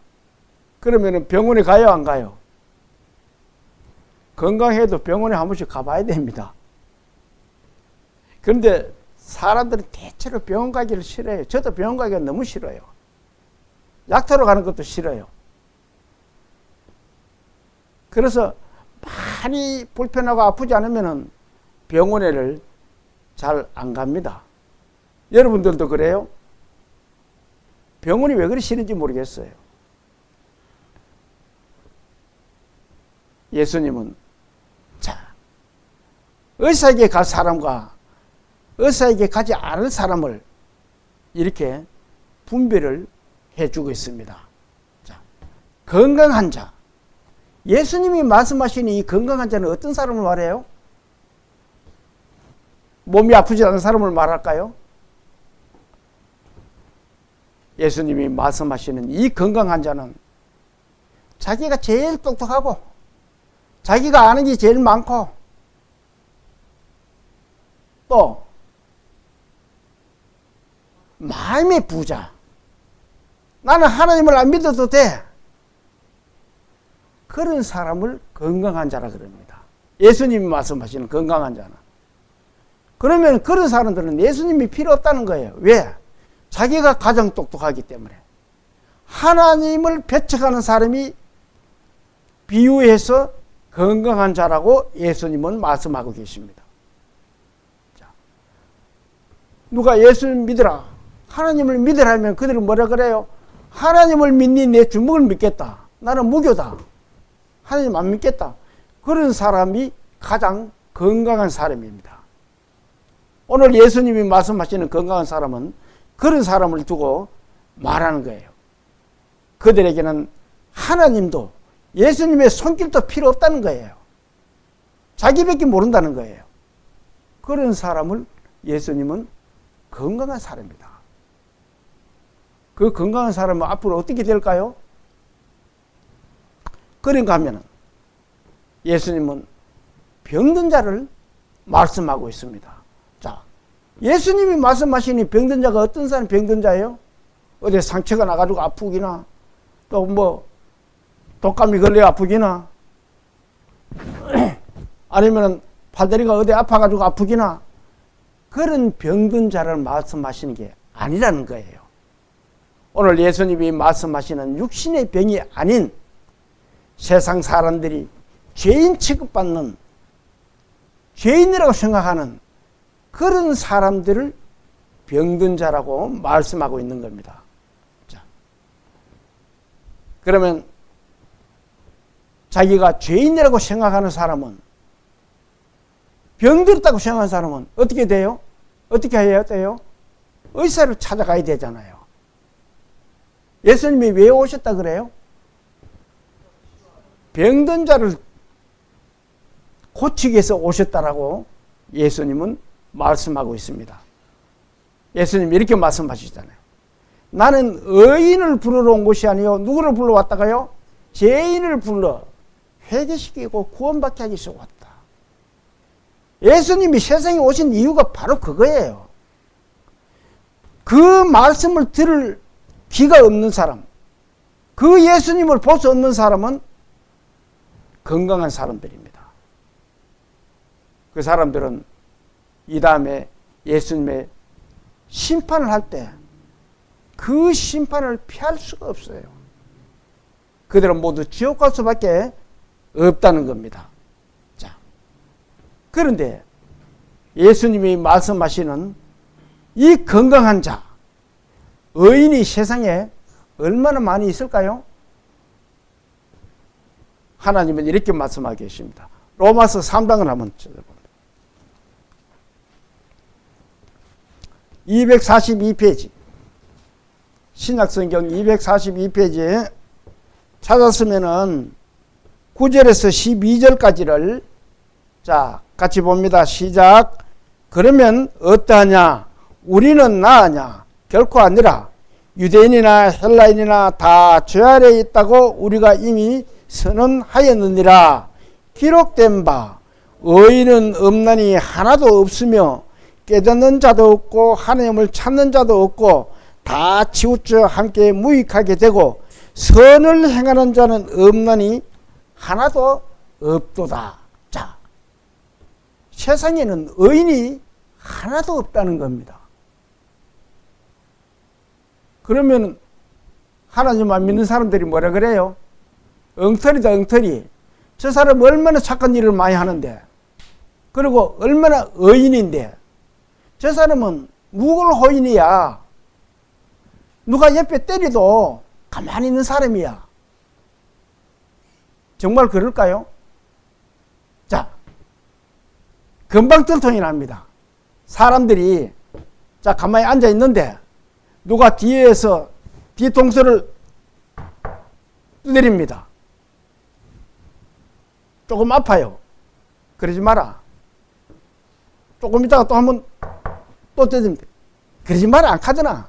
그러면 병원에 가요, 안 가요? 건강해도 병원에 한 번씩 가봐야 됩니다. 그런데 사람들은 대체로 병원 가기를 싫어해요. 저도 병원 가기가 너무 싫어요. 약터로 가는 것도 싫어요. 그래서 많이 불편하고 아프지 않으면 병원에를 잘 안 갑니다. 여러분들도 그래요? 병원이 왜 그리 싫은지 모르겠어요. 예수님은 의사에게 갈 사람과 의사에게 가지 않을 사람을 이렇게 분별을 해주고 있습니다. 자, 건강한 자. 예수님이 말씀하시는 이 건강한 자는 어떤 사람을 말해요? 몸이 아프지 않은 사람을 말할까요? 예수님이 말씀하시는 이 건강한 자는 자기가 제일 똑똑하고 자기가 아는 게 제일 많고 또 마음의 부자. 나는 하나님을 안 믿어도 돼. 그런 사람을 건강한 자라 그럽니다. 예수님이 말씀하시는 건강한 자는. 그러면 그런 사람들은 예수님이 필요 없다는 거예요. 왜? 자기가 가장 똑똑하기 때문에. 하나님을 배척하는 사람이 비유해서 건강한 자라고 예수님은 말씀하고 계십니다. 자, 누가 예수님 믿으라, 하나님을 믿으라 하면 그들은 뭐라 그래요? 하나님을 믿니 내 주먹을 믿겠다. 나는 무교다. 하나님 안 믿겠다. 그런 사람이 가장 건강한 사람입니다. 오늘 예수님이 말씀하시는 건강한 사람은 그런 사람을 두고 말하는 거예요. 그들에게는 하나님도 예수님의 손길도 필요 없다는 거예요. 자기밖에 모른다는 거예요. 그런 사람을 예수님은 건강한 사람입니다. 그 건강한 사람은 앞으로 어떻게 될까요? 그런가 하면 예수님은 병든 자를 말씀하고 있습니다. 자, 예수님이 말씀하시니 병든 자가 어떤 사람 병든 자예요? 어디 상처가 나가지고 아프기나 또 뭐 독감이 걸려 아프기나 아니면 팔다리가 어디 아파가지고 아프기나 그런 병든 자를 말씀하시는 게 아니라는 거예요. 오늘 예수님이 말씀하시는 육신의 병이 아닌 세상 사람들이 죄인 취급받는 죄인이라고 생각하는 그런 사람들을 병든 자라고 말씀하고 있는 겁니다. 자, 그러면 자기가 죄인이라고 생각하는 사람은 병들었다고 생각하는 사람은 어떻게 돼요? 어떻게 해야 돼요? 의사를 찾아가야 되잖아요. 예수님이 왜 오셨다 그래요? 병든 자를 고치기 위해서 오셨다라고 예수님은 말씀하고 있습니다. 예수님이 이렇게 말씀하시잖아요. 나는 의인을 부르러 온 것이 아니요 누구를 불러왔다가요? 죄인을 불러 회개시키고 구원받게 하기 위해서 왔다. 예수님이 세상에 오신 이유가 바로 그거예요. 그 말씀을 들을 귀가 없는 사람, 그 예수님을 볼 수 없는 사람은 건강한 사람들입니다. 그 사람들은 이 다음에 예수님의 심판을 할 때 그 심판을 피할 수가 없어요. 그들은 모두 지옥 갈 수밖에 없다는 겁니다. 자, 그런데 예수님이 말씀하시는 이 건강한 자, 의인이 세상에 얼마나 많이 있을까요? 하나님은 이렇게 말씀하고 계십니다. 로마서 3장을 한번 찾아봅니다. 242페이지 신약성경 242페이지에 찾았으면은 9절에서 12절까지를 자 같이 봅니다. 시작. 그러면 어떠하냐? 우리는 나으냐? 결코 아니라 유대인이나 헬라인이나 다 죄 아래에 있다고 우리가 이미 선언하였느니라. 기록된 바 의인은 없나니 하나도 없으며 깨닫는 자도 없고 하나님을 찾는 자도 없고 다 치우쳐 함께 무익하게 되고 선을 행하는 자는 없나니 하나도 없도다. 자, 세상에는 의인이 하나도 없다는 겁니다. 그러면 하나님만 믿는 사람들이 뭐라 그래요? 엉터리다, 엉터리. 저 사람 얼마나 착한 일을 많이 하는데, 그리고 얼마나 의인인데, 저 사람은 무골 호인이야. 누가 옆에 때려도 가만히 있는 사람이야. 정말 그럴까요? 자, 금방 들통이 납니다. 사람들이 자 가만히 앉아 있는데 누가 뒤에서 뒤통수를 두드립니다. 조금 아파요. 그러지 마라. 조금 있다가 또 한번 또 때립니다. 그러지 마라. 안 가잖아.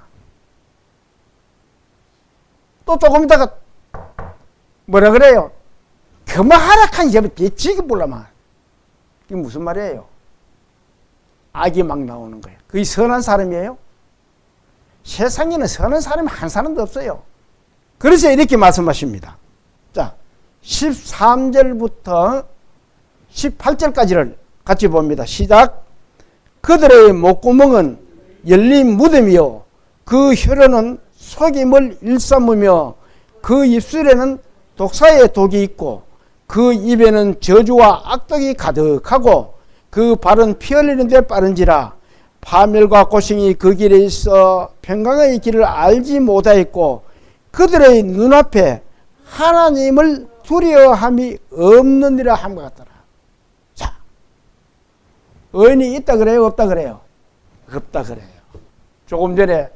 또 조금 있다가 뭐라 그래요? 그만하라 칸 제발 뒤지게 볼라만. 이게 무슨 말이에요? 악이 막 나오는 거예요. 그게 선한 사람이에요? 세상에는 선한 사람이 한 사람도 없어요. 그래서 이렇게 말씀하십니다. 자, 13절부터 18절까지를 같이 봅니다. 시작. 그들의 목구멍은 열린 무덤이요 그 혀로는 속임을 일삼으며 그 입술에는 독사의 독이 있고 그 입에는 저주와 악독이 가득하고 그 발은 피 흘리는 데 빠른지라 파멸과 고생이 그 길에 있어 평강의 길을 알지 못하였고 그들의 눈앞에 하나님을 두려워함이 없느니라 함과 같더라. 자, 의인이 있다 그래요? 없다 그래요? 없다 그래요. 조금 전에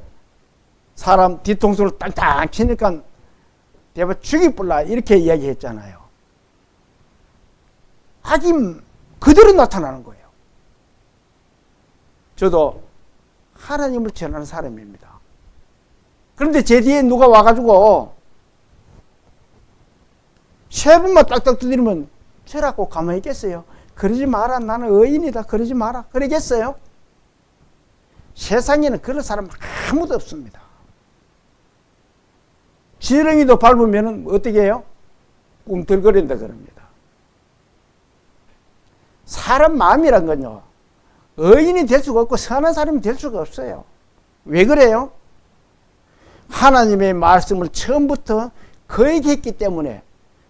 사람 뒤통수를 땅땅 치니까 대박 죽이불라 이렇게 이야기했잖아요. 악이 그대로 나타나는 거예요. 저도 하나님을 전하는 사람입니다. 그런데 제 뒤에 누가 와가지고 세 번만 딱딱 두드리면 저라고 가만히 있겠어요? 그러지 마라. 나는 의인이다. 그러지 마라. 그러겠어요? 세상에는 그런 사람 아무도 없습니다. 지렁이도 밟으면 어떻게 해요? 꿈틀거린다 그럽니다. 사람 마음이란 건요, 의인이 될 수가 없고 선한 사람이 될 수가 없어요. 왜 그래요? 하나님의 말씀을 처음부터 거역했기 때문에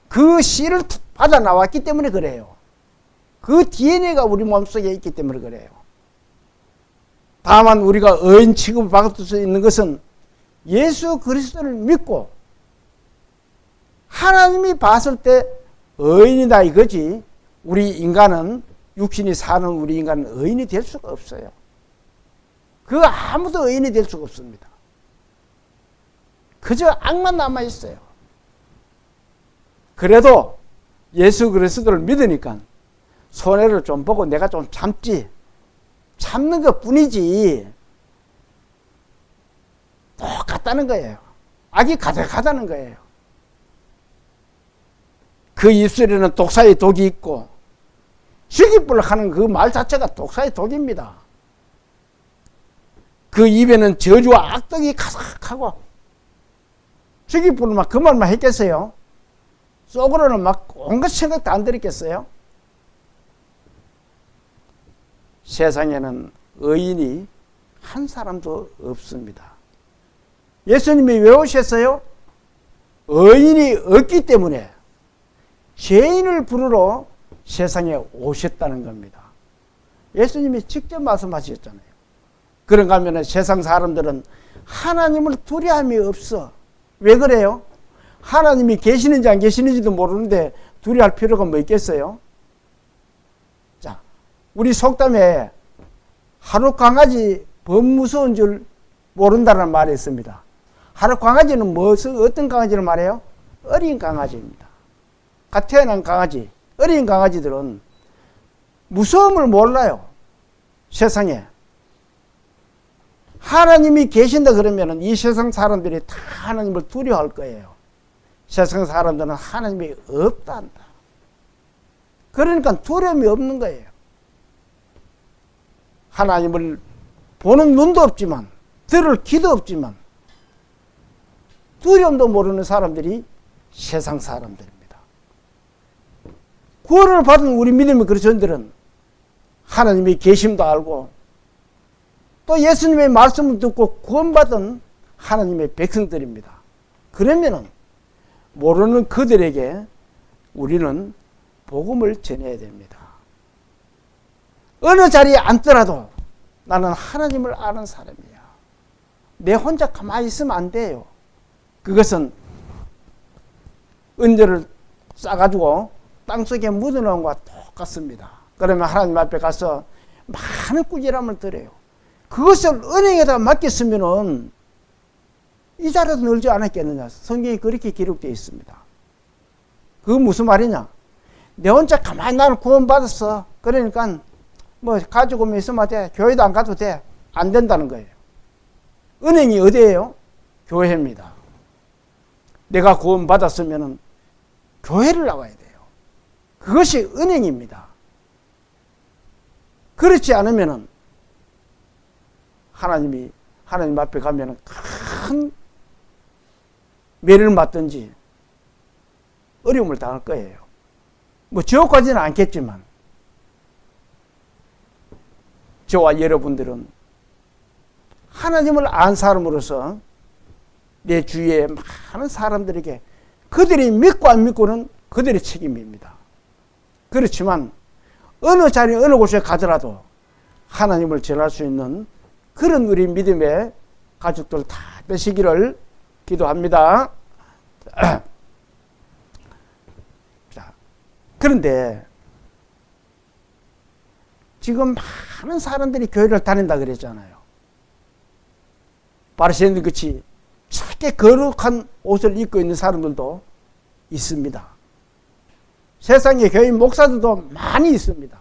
그 씨를 받아 나왔기 때문에 그래요. 그 DNA가 우리 몸속에 있기 때문에 그래요. 다만 우리가 의인 취급을 받을 수 있는 것은 예수 그리스도를 믿고 하나님이 봤을 때 의인이다 이거지, 우리 인간은, 육신이 사는 우리 인간은 의인이 될 수가 없어요. 그 아무도 의인이 될 수가 없습니다. 그저 악만 남아있어요. 그래도 예수 그리스도를 믿으니까 손해를 좀 보고 내가 좀 참지, 참는 것 뿐이지 똑같다는 거예요. 악이 가득하다는 거예요. 그 입술에는 독사의 독이 있고, 죽이불 하는 그 말 자체가 독사의 독입니다. 그 입에는 저주와 악독이 가득하고, 죽이불 막 그 말만 했겠어요? 속으로는 막 온갖 생각도 안 들었겠어요? 세상에는 의인이 한 사람도 없습니다. 예수님이 왜 오셨어요? 의인이 없기 때문에 죄인을 부르러 세상에 오셨다는 겁니다. 예수님이 직접 말씀하셨잖아요. 그런가 하면 세상 사람들은 하나님을 두려움이 없어. 왜 그래요? 하나님이 계시는지 안 계시는지도 모르는데 두려워할 필요가 뭐 있겠어요? 자, 우리 속담에 하루 강아지 범 무서운 줄 모른다는 말이 있습니다. 하루 강아지는 어떤 강아지를 말해요? 어린 강아지입니다. 갓 태어난 강아지, 어린 강아지들은 무서움을 몰라요. 세상에. 하나님이 계신다 그러면 이 세상 사람들이 다 하나님을 두려워할 거예요. 세상 사람들은 하나님이 없다 한다. 그러니까 두려움이 없는 거예요. 하나님을 보는 눈도 없지만, 들을 귀도 없지만, 두려움도 모르는 사람들이 세상 사람들입니다. 구원을 받은 우리 믿음의 그리스도인들은 하나님이 계심도 알고 또 예수님의 말씀을 듣고 구원받은 하나님의 백성들입니다. 그러면은 모르는 그들에게 우리는 복음을 전해야 됩니다. 어느 자리에 앉더라도 나는 하나님을 아는 사람이야. 내 혼자 가만히 있으면 안 돼요. 그것은 은절을 싸가지고 땅속에 묻어놓은 것과 똑같습니다. 그러면 하나님 앞에 가서 많은 꾸지람을 드려요. 그것을 은행에다 맡겼으면은 이 자리도 늘지 않았겠느냐. 성경이 그렇게 기록되어 있습니다. 그건 무슨 말이냐? 내 혼자 가만히 나는 구원받았어. 그러니까 뭐 가지고만 있으면 돼. 교회도 안 가도 돼. 안 된다는 거예요. 은행이 어디예요? 교회입니다. 내가 구원받았으면 교회를 나와야 돼요. 그것이 은행입니다. 그렇지 않으면 하나님 앞에 가면 큰 매를 맞든지 어려움을 당할 거예요. 뭐 지옥까지는 않겠지만 저와 여러분들은 하나님을 안 사람으로서 내 주위에 많은 사람들에게 그들이 믿고 안 믿고는 그들의 책임입니다. 그렇지만 어느 자리 어느 곳에 가더라도 하나님을 전할 수 있는 그런 우리 믿음의 가족들 다 되시기를 기도합니다. 자, 그런데 지금 많은 사람들이 교회를 다닌다 그랬잖아요. 바리새인들 같이 짧게 거룩한 옷을 입고 있는 사람들도 있습니다. 세상에 교회 목사들도 많이 있습니다.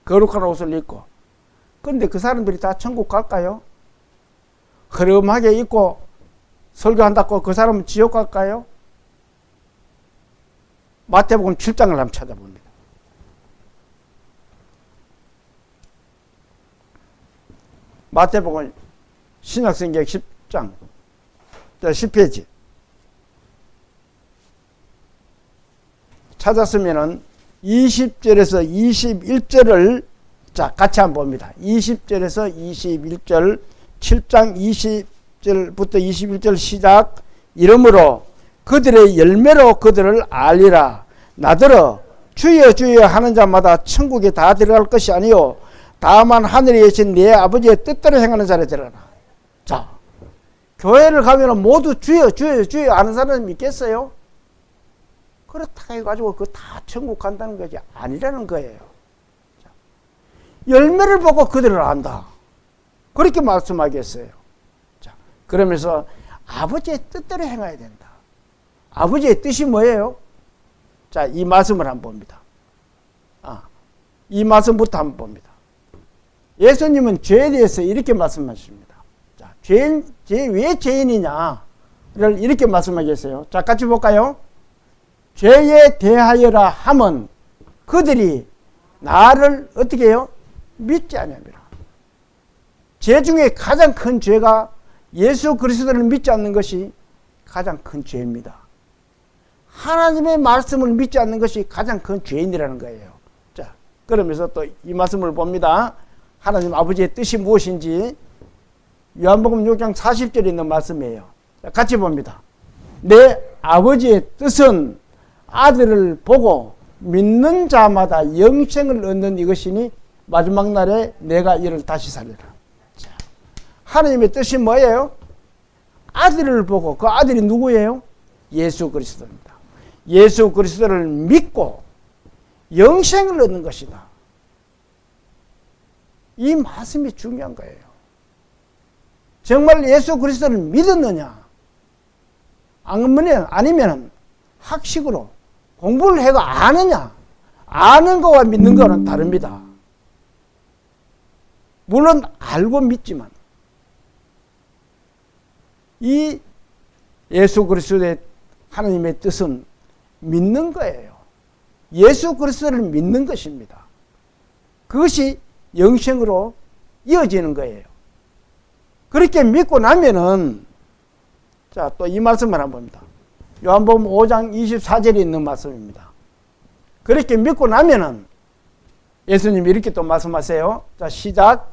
거룩한 옷을 입고. 그런데 그 사람들이 다 천국 갈까요? 흐름하게 입고 설교한다고 그 사람은 지옥 갈까요? 마태복음 7장을 한번 찾아봅니다. 마태복음 신약성경 10장 10페이지 찾았으면은 20절에서 21절을 자 같이 한번 봅니다. 20절에서 21절 7장 20절부터 21절 시작. 이러므로 그들의 열매로 그들을 알리라. 나더러 주여 주여 하는 자마다 천국에 다 들어갈 것이 아니요 다만 하늘에 계신 내 아버지의 뜻대로 행하는 자를 들어라. 자, 교회를 가면 모두 주여 주여 주여 하는 사람은 믿겠어요? 그렇다 해가지고 그 다 천국 간다는 것이 아니라는 거예요. 자, 열매를 보고 그들을 안다. 그렇게 말씀하겠어요. 자, 그러면서 아버지의 뜻대로 행해야 된다. 아버지의 뜻이 뭐예요? 자, 이 말씀을 한번 봅니다. 이 말씀부터 한번 봅니다. 예수님은 죄에 대해서 이렇게 말씀하십니다. 자, 왜 죄인이냐를 이렇게 말씀하겠어요. 자, 같이 볼까요? 죄에 대하여라 함은 그들이 나를 어떻게 해요? 믿지 않으니라. 죄 중에 가장 큰 죄가 예수 그리스도를 믿지 않는 것이 가장 큰 죄입니다. 하나님의 말씀을 믿지 않는 것이 가장 큰 죄인이라는 거예요. 자, 그러면서 또 이 말씀을 봅니다. 하나님 아버지의 뜻이 무엇인지 요한복음 6장 40절에 있는 말씀이에요. 자, 같이 봅니다. 내 아버지의 뜻은 아들을 보고 믿는 자마다 영생을 얻는 이것이니 마지막 날에 내가 이를 다시 살리라. 자, 하나님의 뜻이 뭐예요? 아들을 보고 그 아들이 누구예요? 예수 그리스도입니다. 예수 그리스도를 믿고 영생을 얻는 것이다. 이 말씀이 중요한 거예요. 정말 예수 그리스도를 믿었느냐? 아니면 학식으로 공부를 해가 아느냐? 아는 거와 믿는 거는 다릅니다. 물론 알고 믿지만 이 예수 그리스도의 하나님의 뜻은 믿는 거예요. 예수 그리스도를 믿는 것입니다. 그것이 영생으로 이어지는 거예요. 그렇게 믿고 나면은 자, 또 이 말씀을 한번 봅니다. 요한복음 5장 24절에 있는 말씀입니다. 그렇게 믿고 나면은 예수님이 이렇게 또 말씀하세요. 자, 시작.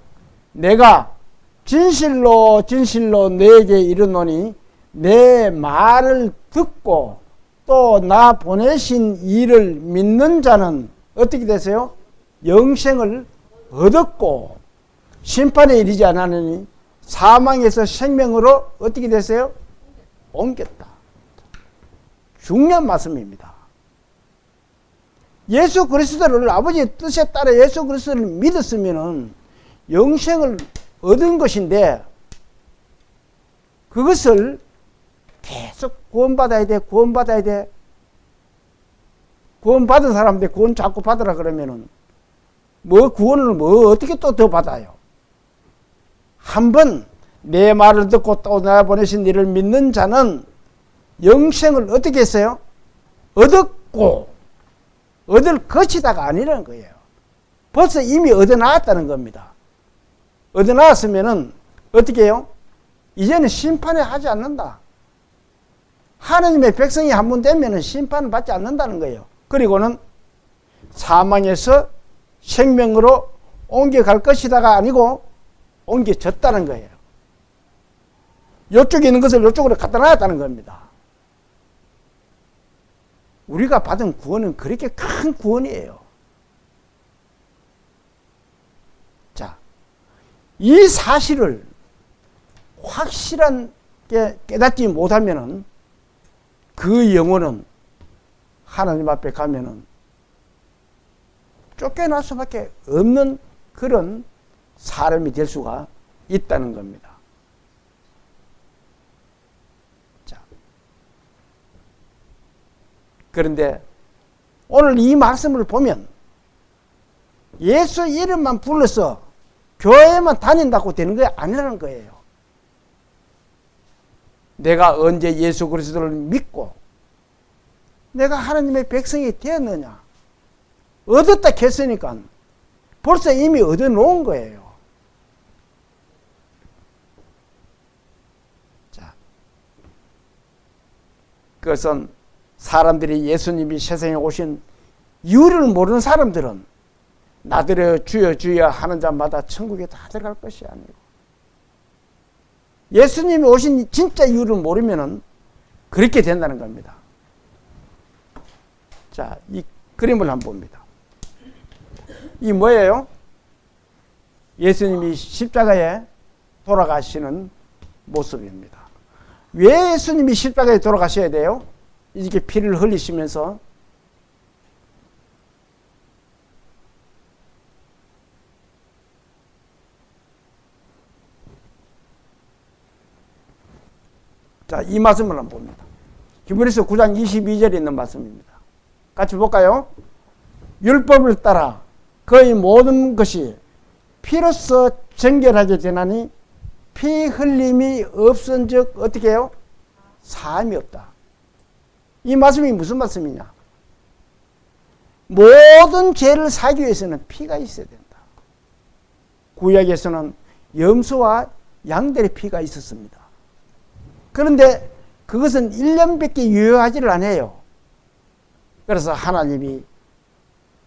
내가 진실로 진실로 너에게 이르노니 내 말을 듣고 또 나 보내신 이를 믿는 자는 어떻게 되세요? 영생을 얻었고 심판에 이르지 않았느니 사망에서 생명으로 어떻게 되세요? 옮겼다. 중요한 말씀입니다. 예수 그리스도를 아버지의 뜻에 따라 예수 그리스도를 믿었으면 영생을 얻은 것인데 그것을 계속 구원받아야 돼, 구원받아야 돼. 구원받은 사람인데 구원 자꾸 받으라 그러면은 구원을 어떻게 또 더 받아요? 한번 내 말을 듣고 또 나 보내신 이를 믿는 자는 영생을 어떻게 했어요? 얻었고 얻을 것이다가 아니라는 거예요. 벌써 이미 얻어나왔다는 겁니다. 얻어나왔으면은 어떻게 해요? 이제는 심판에 하지 않는다. 하느님의 백성이 한 번 되면은 심판을 받지 않는다는 거예요. 그리고는 사망에서 생명으로 옮겨갈 것이다가 아니고 옮겨졌다는 거예요. 이쪽에 있는 것을 이쪽으로 갖다 놨다는 겁니다. 우리가 받은 구원은 그렇게 큰 구원이에요. 자, 이 사실을 확실하게 깨닫지 못하면은 그 영혼은 하나님 앞에 가면은 쫓겨날 수밖에 없는 그런 사람이 될 수가 있다는 겁니다. 자, 그런데 오늘 이 말씀을 보면 예수 이름만 불러서 교회만 다닌다고 되는 게 아니라는 거예요. 내가 언제 예수 그리스도를 믿고 내가 하나님의 백성이 되었느냐? 얻었다 했으니까 벌써 이미 얻어놓은 거예요. 자, 그것은 사람들이 예수님이 세상에 오신 이유를 모르는 사람들은 나더러 주여 주여 하는 자마다 천국에 다 들어갈 것이 아니고 예수님이 오신 진짜 이유를 모르면은 그렇게 된다는 겁니다. 자, 이 그림을 한번 봅니다. 이 뭐예요? 예수님이 십자가에 돌아가시는 모습입니다. 왜 예수님이 십자가에 돌아가셔야 돼요? 이렇게 피를 흘리시면서 자, 이 말씀을 한번 봅니다. 히브리서 9장 22절에 있는 말씀입니다. 같이 볼까요? 율법을 따라 거의 모든 것이 피로써 정결하게 되나니 피 흘림이 없은 즉 어떻게 해요? 사함이 없다. 이 말씀이 무슨 말씀이냐? 모든 죄를 사기 위해서는 피가 있어야 된다. 구약에서는 염소와 양들의 피가 있었습니다. 그런데 그것은 1년밖에 유효하지를 않아요. 그래서 하나님이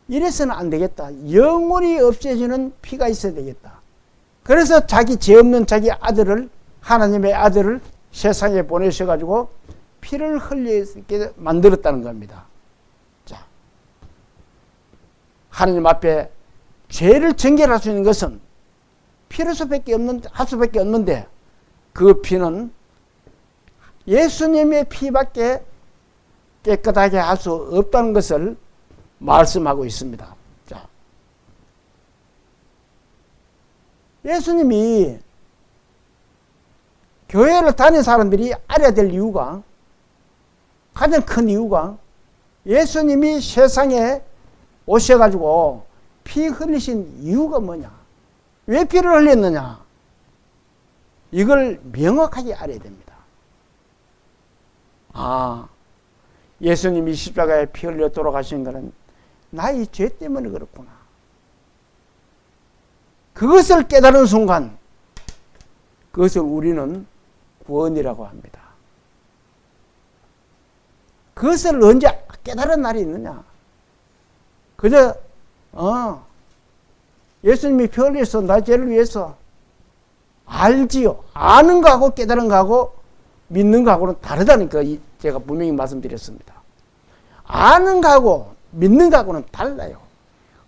이래서는 안 되겠다. 영원히 없어지는 피가 있어야 되겠다. 그래서 자기 죄 없는 자기 아들을, 하나님의 아들을 세상에 보내셔가지고 피를 흘리게 만들었다는 겁니다. 자, 하나님 앞에 죄를 정결할 수 있는 것은 피로서밖에 할 수밖에 없는데 그 피는 예수님의 피밖에 깨끗하게 할 수 없다는 것을 말씀하고 있습니다. 자, 예수님이 교회를 다니는 사람들이 알아야 될 이유가, 가장 큰 이유가 예수님이 세상에 오셔가지고 피 흘리신 이유가 뭐냐? 왜 피를 흘렸느냐? 이걸 명확하게 알아야 됩니다. 아, 예수님이 십자가에 피 흘려 돌아가신 것은 나의 죄 때문에 그렇구나. 그것을 깨달은 순간 그것을 우리는 구원이라고 합니다. 그것을 언제 깨달은 날이 있느냐? 그저 예수님이 피 흘려서 나의 죄를 위해서 알지요. 아는 거하고 깨달은 거하고 믿는 거하고는 다르다니까 제가 분명히 말씀드렸습니다. 아는 거하고 믿는 거하고는 달라요.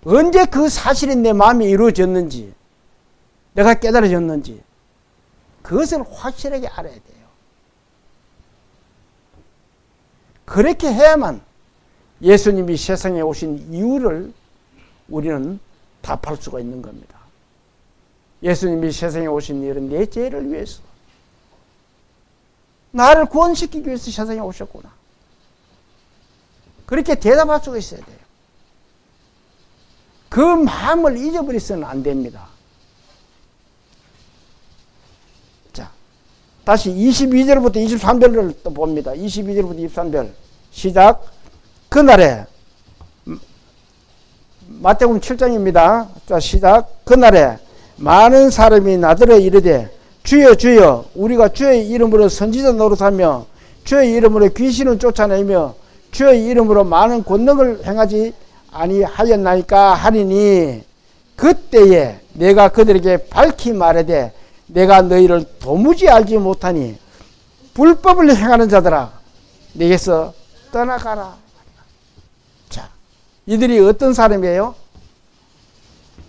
언제 그 사실이 내 마음에 이루어졌는지, 내가 깨달아졌는지 그것을 확실하게 알아야 돼요. 그렇게 해야만 예수님이 세상에 오신 이유를 우리는 답할 수가 있는 겁니다. 예수님이 세상에 오신 일은 내 죄를 위해서, 나를 구원시키기 위해서 세상에 오셨구나. 그렇게 대답할 수가 있어야 돼요. 그 마음을 잊어버려서는 안 됩니다. 자, 다시 22절부터 23절을 또 봅니다. 22절부터 23절 시작. 그날에, 마태복음 7장입니다. 자, 시작. 그날에 많은 사람이 나더러 이르되 주여 주여 우리가 주의 이름으로 선지자 노릇하며 주의 이름으로 귀신을 쫓아내며 주의 이름으로 많은 권능을 행하지 아니하였나이까 하리니, 그때에 내가 그들에게 밝히 말하되 내가 너희를 도무지 알지 못하니 불법을 행하는 자들아 내게서 떠나가라. 자, 이들이 어떤 사람이에요?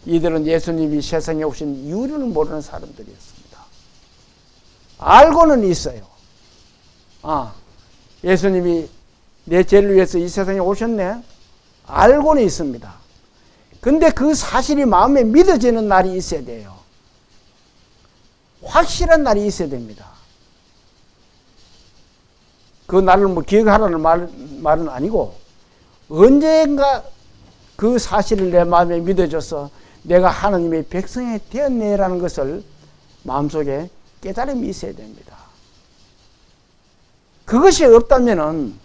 이들은 예수님이 세상에 오신 이유를 모르는 사람들이었습니다. 알고는 있어요. 예수님이 내 죄를 위해서 이 세상에 오셨네. 알고는 있습니다. 근데 그 사실이 마음에 믿어지는 날이 있어야 돼요. 확실한 날이 있어야 됩니다. 그 날을 뭐 기억하라는 말은 아니고, 언젠가 그 사실을 내 마음에 믿어져서 내가 하나님의 백성이 되었네라는 것을 마음속에 깨달음이 있어야 됩니다. 그것이 없다면은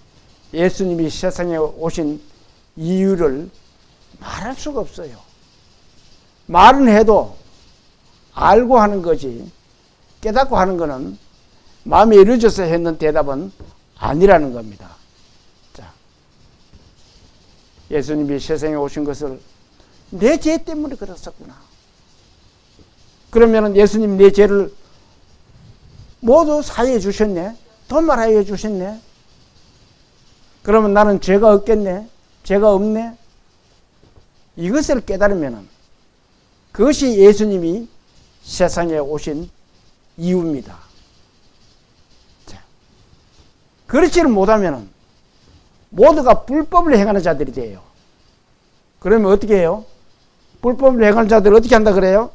예수님이 세상에 오신 이유를 말할 수가 없어요. 말은 해도 알고 하는 거지, 깨닫고 하는 거는 마음에 이루어져서 했는 대답은 아니라는 겁니다. 자, 예수님이 세상에 오신 것을 내 죄 때문에 그랬었구나. 그러면 예수님 내 죄를 모두 사해해 주셨네. 도말하여 주셨네. 그러면 나는 죄가 없겠네. 죄가 없네. 이것을 깨달으면 그것이 예수님이 세상에 오신 이유입니다. 자, 그렇지를 못하면 모두가 불법을 행하는 자들이 돼요. 그러면 어떻게 해요? 불법을 행하는 자들 어떻게 한다 그래요?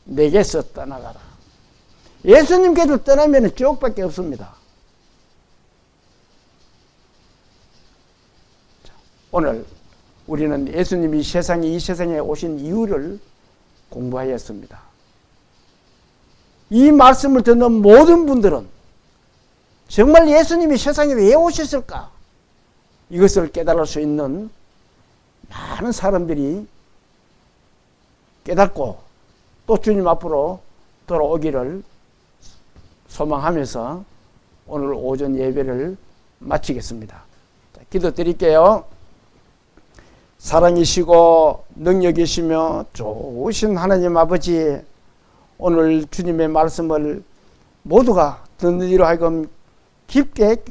내게서 떠나가라. 예수님께서 떠나면 지옥밖에 없습니다. 자, 오늘 우리는 예수님이 이 세상에 오신 이유를 공부하였습니다. 이 말씀을 듣는 모든 분들은 정말 예수님이 세상에 왜 오셨을까? 이것을 깨달을 수 있는 많은 사람들이 깨닫고 또 주님 앞으로 돌아오기를 소망하면서 오늘 오전 예배를 마치겠습니다. 기도 드릴게요. 사랑이시고 능력이시며 좋으신 하나님 아버지, 오늘 주님의 말씀을 모두가 듣는 이로 하여금 깊게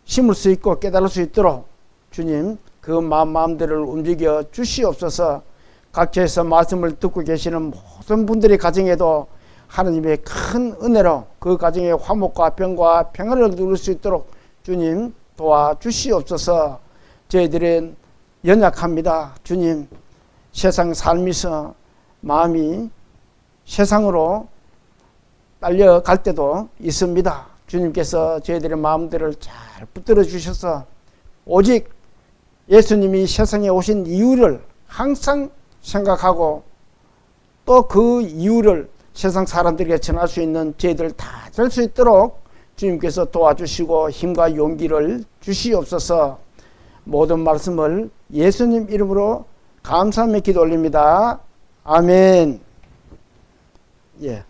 심을 수 있고 깨달을 수 있도록 주님 그 마음대로를 움직여 주시옵소서. 각처에서 말씀을 듣고 계시는 모든 분들의 가정에도 하나님의 큰 은혜로 그 가정의 화목과 평과 평안을 누릴 수 있도록 주님 도와주시옵소서. 저희들은 연약합니다. 주님, 세상 살면서 마음이 세상으로 딸려갈 때도 있습니다. 주님께서 저희들의 마음들을 잘 붙들어 주셔서 오직 예수님이 세상에 오신 이유를 항상 생각하고 또 그 이유를 세상 사람들에게 전할 수 있는 저희들 다 될 수 있도록 주님께서 도와주시고 힘과 용기를 주시옵소서. 모든 말씀을 예수님 이름으로 감사하며 기도 올립니다. 아멘. 예.